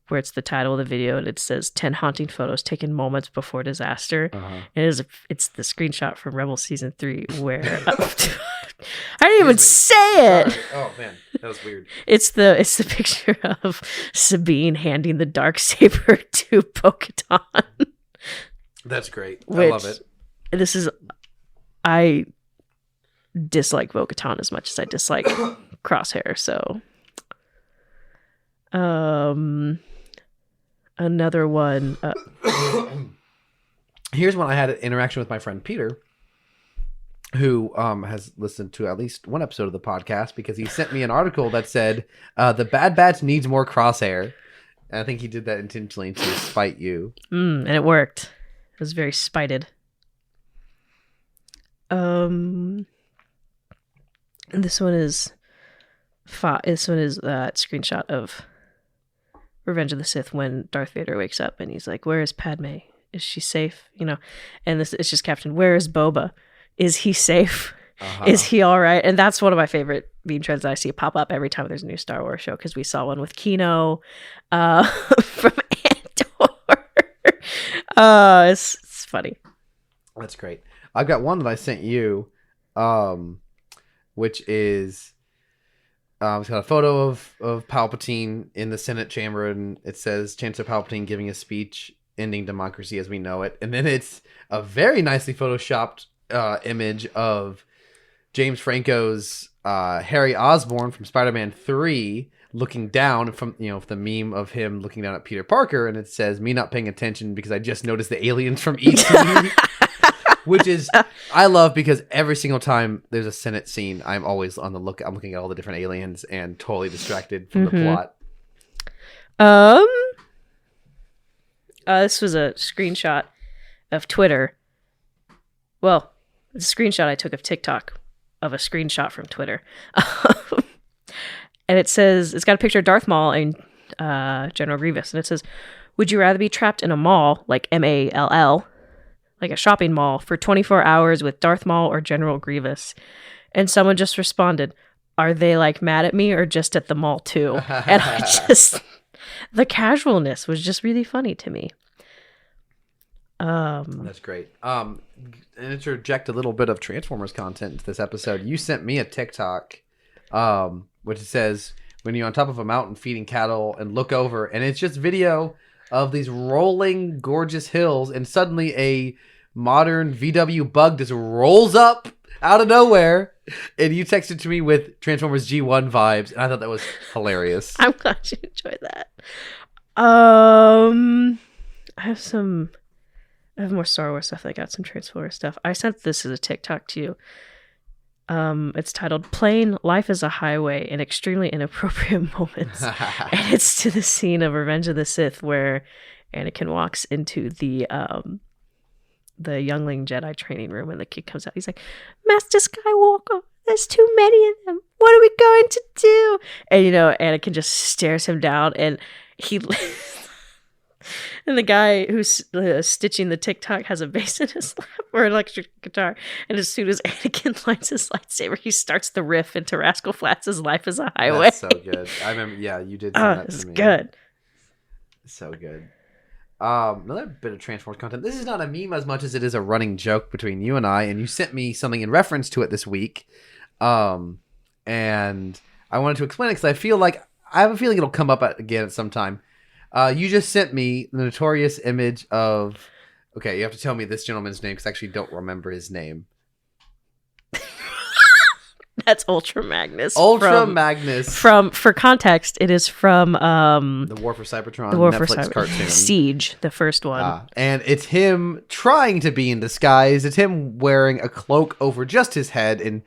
where it's the title of the video and it says 10 haunting photos taken moments before disaster. And it's the screenshot from Rebels season 3 where I didn't even say it. Sorry. Oh man, that was weird. It's the picture of Sabine handing the darksaber to Bo-Katan. That's great. I love it. I dislike Bo-Katan as much as I dislike Crosshair, so another one. Here's one I had an interaction with my friend Peter, who has listened to at least one episode of the podcast because he sent me an article that said the Bad Batch needs more Crosshair. And I think he did that intentionally to spite you. And it worked. It was very spited. This one is that screenshot of Revenge of the Sith when Darth Vader wakes up and he's like, "Where is Padme? Is she safe?" And it's just captioned, "Where is Boba? Is he safe? Is he all right?" And that's one of my favorite meme trends that I see pop up every time there's a new Star Wars show, because we saw one with Kino from Andor. It's funny. That's great. I've got one that I sent you, which is it's got a photo of Palpatine in the Senate chamber, and it says Chancellor Palpatine giving a speech ending democracy as we know it. And then it's a very nicely photoshopped image of James Franco's Harry Osborn from Spider-Man 3 looking down from, the meme of him looking down at Peter Parker, and it says, "Me not paying attention because I just noticed the aliens from E.T." Which is, I love, because every single time there's a Senate scene, I'm always on the look. I'm looking at all the different aliens and totally distracted from the plot. This was a screenshot of Twitter. Well, it's a screenshot I took of TikTok of a screenshot from Twitter. And it says, it's got a picture of Darth Maul and General Grievous. And it says, "Would you rather be trapped in a mall, like MALL, like a shopping mall, for 24 hours with Darth Maul or General Grievous?" And someone just responded, "Are they like mad at me or just at the mall too?" And the casualness was just really funny to me. That's great. And interject a little bit of Transformers content into this episode. You sent me a TikTok, which says, when you're on top of a mountain feeding cattle and look over, and it's just video of these rolling gorgeous hills, and suddenly a modern VW bug just rolls up out of nowhere And you texted to me with Transformers G1 vibes, and I thought that was hilarious. I'm glad you enjoyed that. I have more Star Wars stuff. I got some Transformers stuff. I sent this as a TikTok to you. It's titled "Plain Life is a Highway in Extremely Inappropriate Moments." And it's to the scene of Revenge of the Sith where Anakin walks into the youngling Jedi training room, and the kid comes out. He's like, "Master Skywalker, there's too many of them. What are we going to do?" And Anakin just stares him down, and he and the guy who's stitching the TikTok has a bass in his lap, or an electric guitar, and as soon as Anakin lights his lightsaber, he starts the riff into Rascal Flatts' "Life is a Highway." That's so good. I remember, yeah, you did send that to me. Good. So good. Another bit of Transformers content. This is not a meme as much as it is a running joke between you and I, and you sent me something in reference to it this week. And I wanted to explain it because I have a feeling it'll come up again at some time. You just sent me the notorious image of... Okay, you have to tell me this gentleman's name because I actually don't remember his name. That's Ultra Magnus. Magnus. For context, it is from The War for Cybertron Netflix cartoon. Siege, the first one. And it's him trying to be in disguise. It's him wearing a cloak over just his head and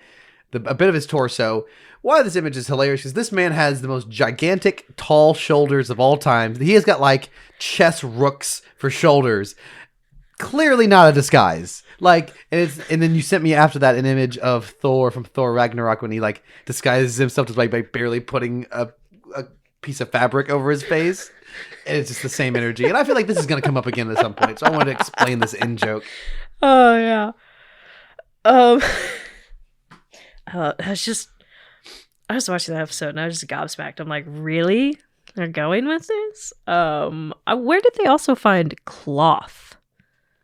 a bit of his torso. Why this image is hilarious is this man has the most gigantic, tall shoulders of all time. He has got like chess rooks for shoulders. Clearly not a disguise. And then you sent me after that an image of Thor from Thor Ragnarok when he like disguises himself just by barely putting a piece of fabric over his face. And it's just the same energy. And I feel like this is going to come up again at some point. So I wanted to explain this in joke. Oh yeah. I was watching that episode and I was just gobsmacked. I'm like, really? They're going with this? Where did they also find cloth?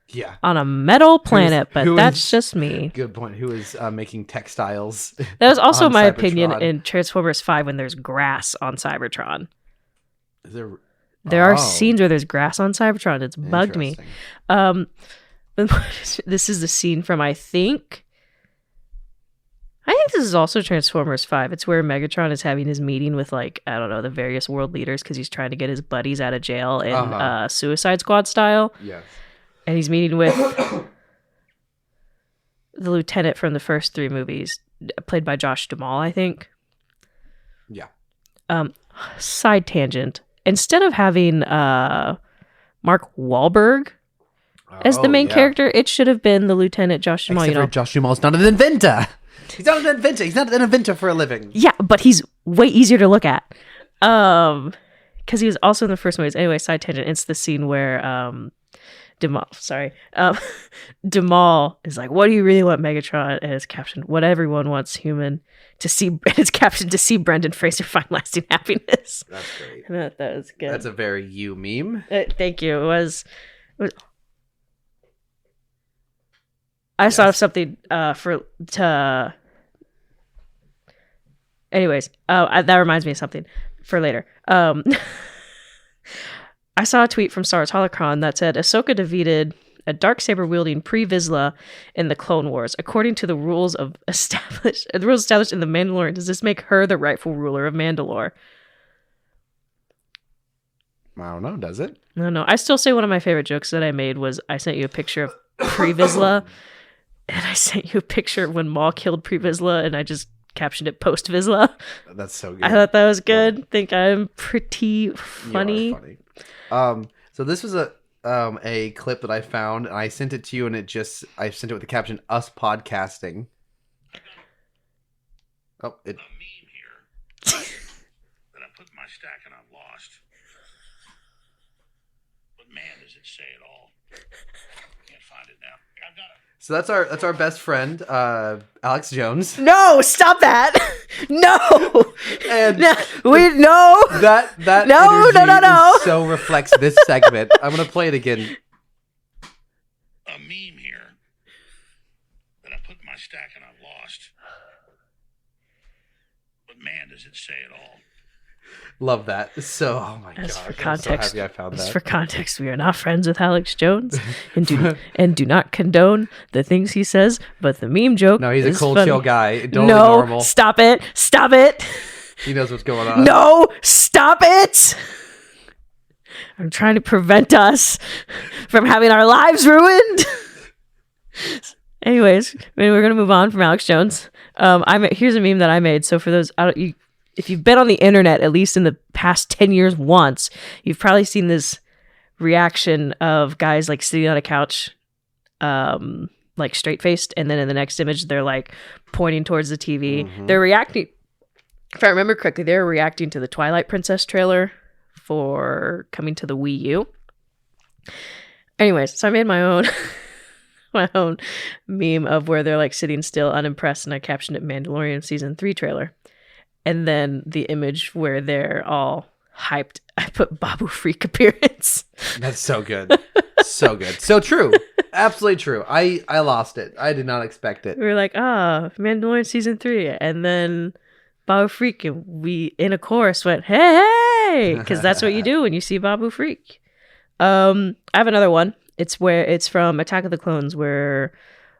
Yeah. On a metal planet, but that's just me. Good point. Who is making textiles? That was also my Cybertron. opinion in Transformers 5 when there's grass on Cybertron. Is there... There are scenes where there's grass on Cybertron. It's bugged me. This is the scene from, I think this is also Transformers 5. It's where Megatron is having his meeting with, the various world leaders because he's trying to get his buddies out of jail in Suicide Squad style. Yes. And he's meeting with the lieutenant from the first 3 movies, played by Josh Duhamel, I think. Yeah. Side tangent. Instead of having Mark Wahlberg as the main character, it should have been the Lieutenant Josh Duhamel. Except for Josh Duhamel's not an inventor. He's not an inventor. He's not an inventor for a living. Yeah, but he's way easier to look at. Because he was also in the first movies. Anyway, side tangent. It's the scene where Duhamel is like, "What do you really want, Megatron?" And it's captioned, "What everyone wants, human." And it's captioned, "To see Brendan Fraser find lasting happiness." That's great. That was good. That's a very you meme. Thank you. It was I thought of something anyways, that reminds me of something for later. I saw a tweet from Star Wars Holocron that said Ahsoka defeated a darksaber wielding Pre-Vizsla in the Clone Wars. According to the rules established in The Mandalorian, does this make her the rightful ruler of Mandalore? I don't know, does it? No. I still say one of my favorite jokes that I made was I sent you a picture of Pre-Vizsla and I sent you a picture of when Maul killed Pre-Vizsla and I just captioned it post-Vizsla. That's so good. I thought that was good. I think I'm pretty funny. You are funny. So this was a clip that I found, and I sent it to you, and I sent it with the caption "Us podcasting." Oh, it. A meme here that I put in my stack and I've lost. But man, does it say it all? Can't find it now. I've got it. So that's our best friend, Alex Jones. No, stop that! No, And that no no. So reflects this segment. I'm gonna play it again. A meme here that I put in my stack and I've lost. But man, does it say it all? Love that. So, oh my gosh. For context, I'm so happy I found that. For context, we are not friends with Alex Jones and do not condone the things he says, but the meme joke No, he's a cold, funny. chill guy. Totally normal. Stop it. Stop it. He knows what's going on. No, stop it. I'm trying to prevent us from having our lives ruined. Anyways, we're going to move on from Alex Jones. Here's a meme that I made. So for those, if you've been on the internet, at least in the past 10 years once, you've probably seen this reaction of guys like sitting on a couch, like straight-faced, and then in the next image, they're like pointing towards the TV. Mm-hmm. They're reacting, if I remember correctly, they're reacting to the Twilight Princess trailer for coming to the Wii U. Anyways, so I made my own meme of where they're like sitting still, unimpressed, and I captioned it Mandalorian Season 3 trailer. And then the image where they're all hyped, I put Babu Freak appearance. That's so good. So good. So true. Absolutely true. I lost it. I did not expect it. We were like, Mandalorian Season 3. And then Babu Freak, and we, in a chorus, went, hey! Because that's what you do when you see Babu Freak. I have another one. It's from Attack of the Clones, where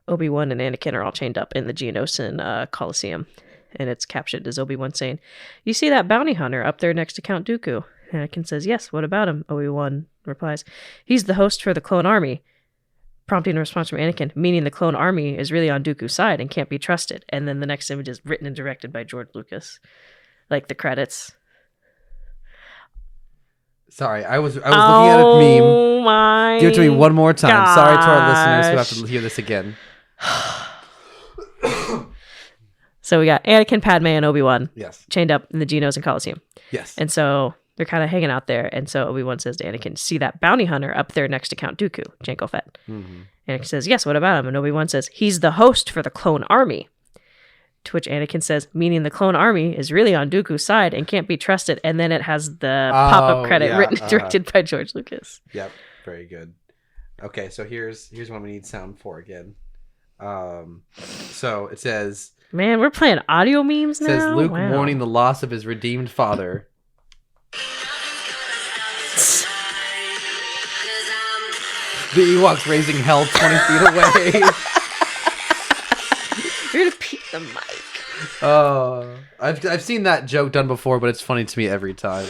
Obi-Wan and Anakin are all chained up in the Geonosian Coliseum. And it's captioned as Obi-Wan saying, you see that bounty hunter up there next to Count Dooku? Anakin says, yes, what about him? Obi-Wan replies, he's the host for the clone army. Prompting a response from Anakin, meaning the clone army is really on Dooku's side and can't be trusted. And then the next image is written and directed by George Lucas. Like the credits. Sorry, I was looking at a meme. Oh my Give it to me one more time. gosh. Sorry to our listeners who have to hear this again. So we got Anakin, Padme, and Obi-Wan chained up in the Geonosian Coliseum. Yes. And so they're kind of hanging out there. And so Obi-Wan says to Anakin, see that bounty hunter up there next to Count Dooku, Jango Fett. Mm-hmm. Anakin says, yes, what about him? And Obi-Wan says, he's the host for the clone army. To which Anakin says, meaning the clone army is really on Dooku's side and can't be trusted. And then it has the pop-up credit written and directed by George Lucas. Yep, very good. Okay, so here's one we need sound for again. So it says... Man, we're playing audio memes now? It says Luke mourning the loss of his redeemed father. The Ewoks raising hell 20 feet away. You're gonna peek the mic. I've seen that joke done before, but it's funny to me every time.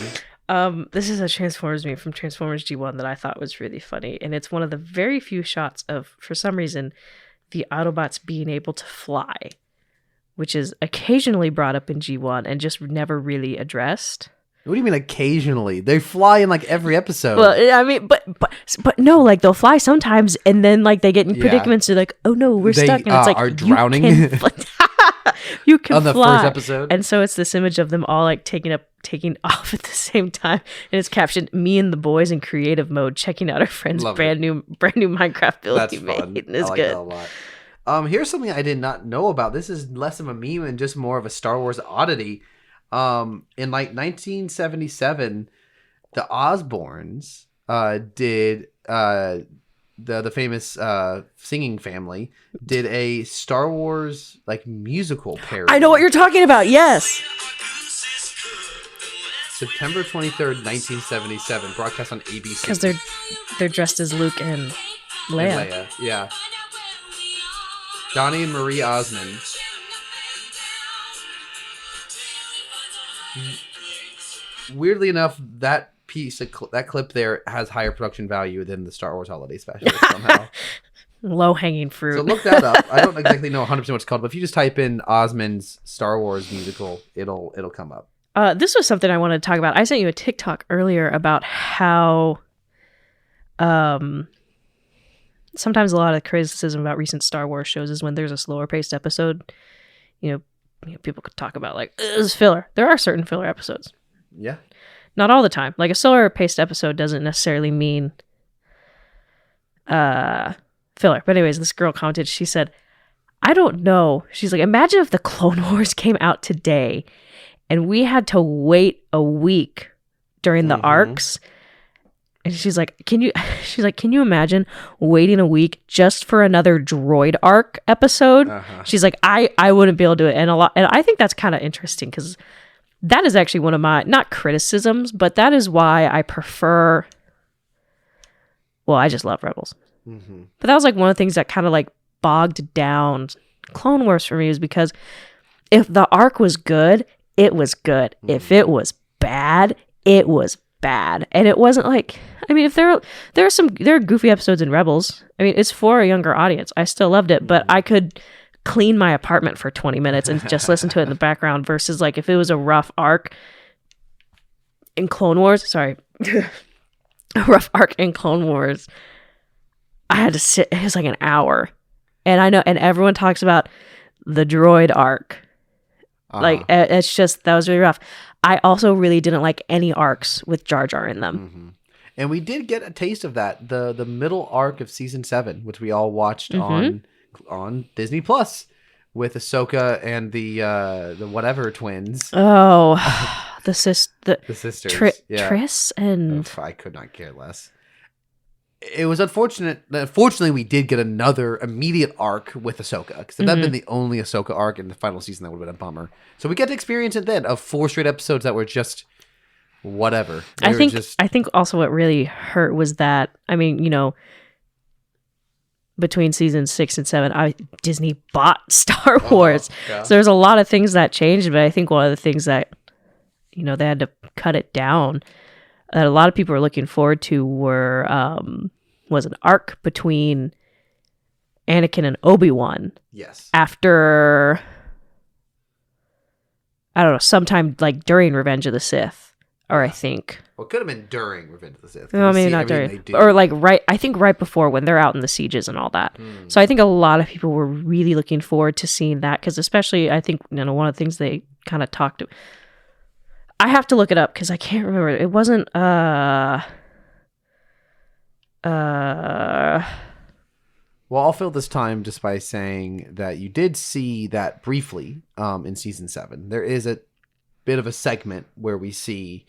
This is a Transformers meme from Transformers G1 that I thought was really funny, and it's one of the very few shots of, for some reason, the Autobots being able to fly, which is occasionally brought up in G1 and just never really addressed. What do you mean occasionally? They fly in like every episode. Well, I mean, but no, like they'll fly sometimes, and then like they get in predicaments. They're like, "Oh no, we're stuck," and it's like are drowning. You can on the fly. First episode, and so it's this image of them all like taking off at the same time, and it's captioned "Me and the boys in creative mode checking out our friend's brand new Minecraft build." That's fun. And it's I like good. that a lot. Here's something I did not know about. This is less of a meme and just more of a Star Wars oddity. In like 1977, the Osbournes did the famous singing family did a Star Wars like musical parody. I know what you're talking about. Yes. September 23rd, 1977, broadcast on ABC. Because they're dressed as Luke and Leia. Yeah. Donnie and Marie Osmond. Weirdly enough, that piece of that clip there has higher production value than the Star Wars Holiday Special somehow. Low hanging fruit. So look that up. I don't exactly know 100% what it's called, but if you just type in Osmond's Star Wars musical, it'll come up. This was something I wanted to talk about. I sent you a TikTok earlier about how sometimes a lot of criticism about recent Star Wars shows is when there's a slower paced episode, people could talk about like, this is filler. There are certain filler episodes. Yeah. Not all the time. Like a slower paced episode doesn't necessarily mean filler. But anyways, this girl commented, she said, I don't know. She's like, imagine if the Clone Wars came out today and we had to wait a week during the arcs. And she's like, can you imagine waiting a week just for another droid arc episode? She's like, I wouldn't be able to do it. And I think that's kind of interesting because that is actually one of my, not criticisms, but that is why I prefer, well, I just love Rebels. Mm-hmm. But that was like one of the things that kind of like bogged down Clone Wars for me, is because if the arc was good, it was good. Mm-hmm. If it was bad, it was bad. And it wasn't like, I mean, if there are goofy episodes in Rebels. I mean, it's for a younger audience. I still loved it, but I could clean my apartment for 20 minutes and just listen to it in the background, versus like if it was a rough arc in Clone Wars, a rough arc in Clone Wars, I had to sit, it was like an hour. And I know, and everyone talks about the droid arc. Like, it's just, that was really rough. I also really didn't like any arcs with Jar Jar in them. Mm-hmm. And we did get a taste of that. The middle arc of season 7, which we all watched on Disney Plus, with Ahsoka and the whatever twins. Oh, the sisters. Triss and... I could not care less. It was unfortunate. Unfortunately, we did get another immediate arc with Ahsoka, because if that had been the only Ahsoka arc in the final season, that would have been a bummer. So we get to experience it then, of 4 straight episodes that were just whatever. I think also what really hurt was that, I mean, you know, between seasons 6 and 7, Disney bought Star Wars. Yeah. So there's a lot of things that changed, but I think one of the things that, you know, they had to cut it down, that a lot of people were looking forward to was an arc between Anakin and Obi-Wan. Yes. After, I don't know, sometime like during Revenge of the Sith, or I think. Well, it could have been during Revenge of the Sith. No, maybe not during. Or like right before, when they're out in the sieges and all that. So I think a lot of people were really looking forward to seeing that, because especially, I think, you know, one of the things they kind of talked. I have to look it up because I can't remember. It wasn't Well, I'll fill this time just by saying that you did see that briefly in season 7. There is a bit of a segment where we see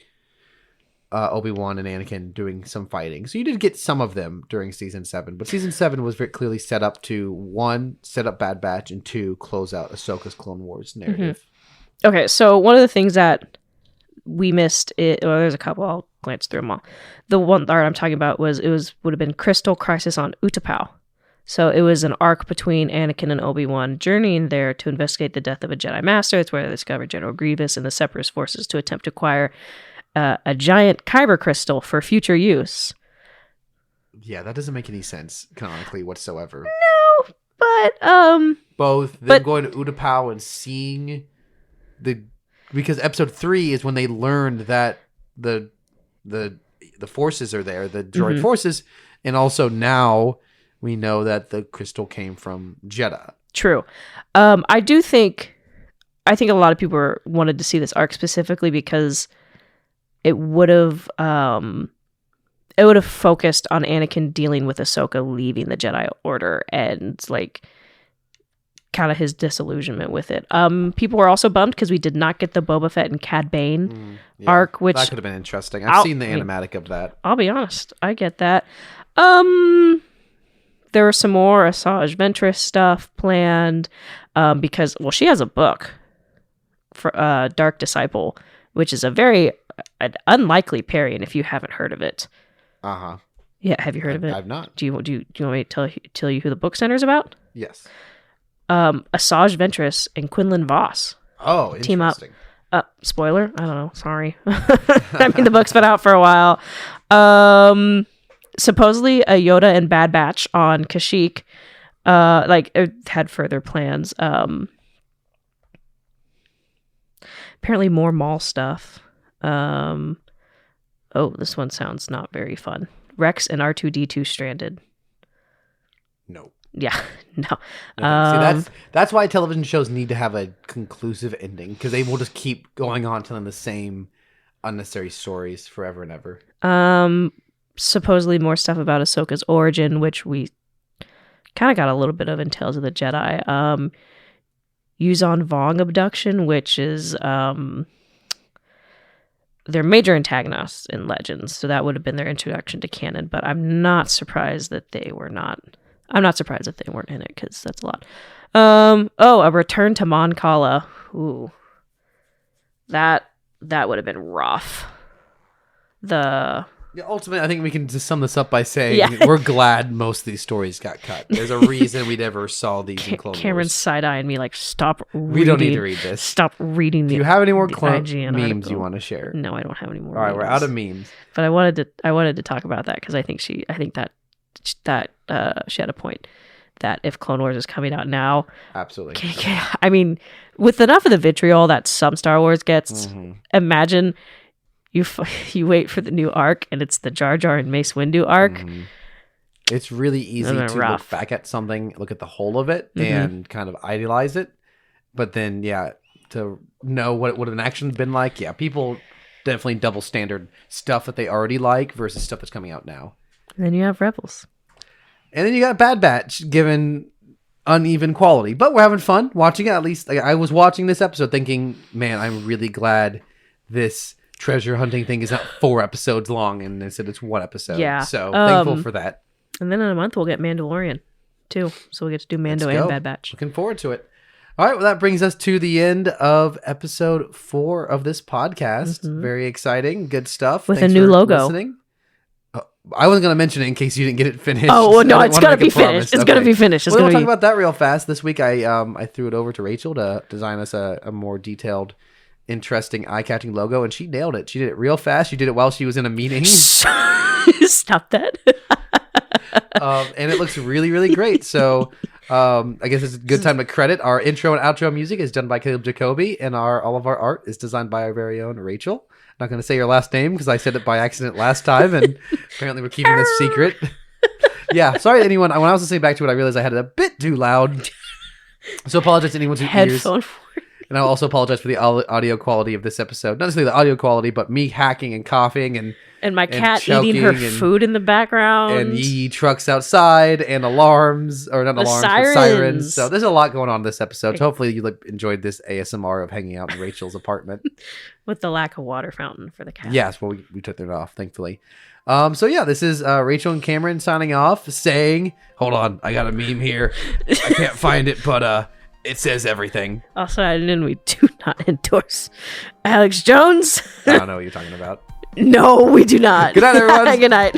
Obi-Wan and Anakin doing some fighting. So you did get some of them during season 7. But season 7 was very clearly set up to, 1, set up Bad Batch, and 2, close out Ahsoka's Clone Wars narrative. Mm-hmm. Okay, so one of the things that we missed, there's a couple, I'll glance through them all. The one art I'm talking about would have been Crystal Crisis on Utapau. So it was an arc between Anakin and Obi-Wan journeying there to investigate the death of a Jedi Master. It's where they discover General Grievous and the Separatist forces to attempt to acquire a giant kyber crystal for future use. Yeah, that doesn't make any sense canonically whatsoever. No, but both them going to Utapau and seeing because episode 3 is when they learned that the forces are there, the droid forces, and also now we know that the crystal came from Jedha. True. I think a lot of people wanted to see this arc specifically because it would have focused on Anakin dealing with Ahsoka leaving the Jedi Order and like kind of his disillusionment with it. People were also bummed because we did not get the Boba Fett and Cad Bane arc, which that could have been interesting. I've seen the animatic of that. I'll be honest, I get that. There was some more Asajj Ventress stuff planned because, well, she has a book for Dark Disciple, which is an unlikely pairing if you haven't heard of it. Uh-huh. Yeah, have you heard of it? I've not. Do you want me to tell you who the book center's about? Yes. Asajj Ventress and Quinlan Voss. Oh, team up. Spoiler? I don't know. Sorry. I mean, the book's been out for a while. Supposedly a Yoda and Bad Batch on Kashyyyk. It had further plans. Apparently more Maul stuff. This one sounds not very fun. Rex and R2-D2 stranded. No. Yeah, no. See, that's why television shows need to have a conclusive ending, because they will just keep going on telling the same unnecessary stories forever and ever. Supposedly more stuff about Ahsoka's origin, which we kind of got a little bit of in Tales of the Jedi. Yuzon Vong abduction, which is their major antagonists in Legends, so that would have been their introduction to canon. But I'm not surprised that they were not. I'm not surprised that they weren't in it, because that's a lot. A return to Mon Cala. Ooh. That that would have been rough. Ultimately, I think we can just sum this up by saying Yeah. we're glad most of these stories got cut. There's a reason we never saw these in Clone Cameron's Wars. side-eyeing me like, stop reading. We don't need to read this. Stop reading Do you have any more the clone IGN memes article. you want to share? No, I don't have any more. All right, we're memes. out of memes. But I wanted to talk about that because I think she had a point that if Clone Wars is coming out now, Absolutely. I mean, with enough of the vitriol that some Star Wars gets, imagine you wait for the new arc and it's the Jar Jar and Mace Windu arc. It's really easy to look back at something, look at the whole of it, and kind of idealize it. But then, to know what it would have actually been like, people definitely double standard stuff that they already like versus stuff that's coming out now. And then you have Rebels. And then you got Bad Batch, given uneven quality. But we're having fun watching it. At least I was watching this episode thinking, man, I'm really glad this treasure hunting thing is not 4 episodes long, and instead it's 1 episode. Yeah. So thankful for that. And then in a month we'll get Mandalorian too. So we get to do Mando and Bad Batch. Looking forward to it. All right, well, that brings us to the end of episode 4 of this podcast. Very exciting. Good stuff. With Thanks a new for logo. Listening. I wasn't going to mention it in case you didn't get it finished. Oh, well, no, it's going to be finished. It's going to be finished. We'll talk about that real fast. This week, I threw it over to Rachel to design us a more detailed, interesting, eye-catching logo, and she nailed it. She did it real fast. She did it while she was in a meeting. Stop that. And it looks really, really great. So I guess it's a good time to credit. Our intro and outro music is done by Caleb Jacoby, and all of our art is designed by our very own Rachel. I'm not going to say your last name because I said it by accident last time, and apparently we're keeping this secret. Sorry to anyone. When I was listening back to it, I realized I had it a bit too loud. So apologize to anyone who hears. And I'll also apologize for the audio quality of this episode. Not necessarily the audio quality, but me hacking and coughing and my cat eating her food in the background. And yee trucks outside and alarms, or not alarms, but sirens. So there's a lot going on in this episode. So hopefully you enjoyed this ASMR of hanging out in Rachel's apartment. With the lack of water fountain for the cat. Yes, well, we took that off, thankfully. This is Rachel and Cameron signing off, saying, hold on, I got a meme here. I can't find it, but it says everything. Also, and we do not endorse Alex Jones. I don't know what you're talking about. No, we do not. Good night, everyone. Good night.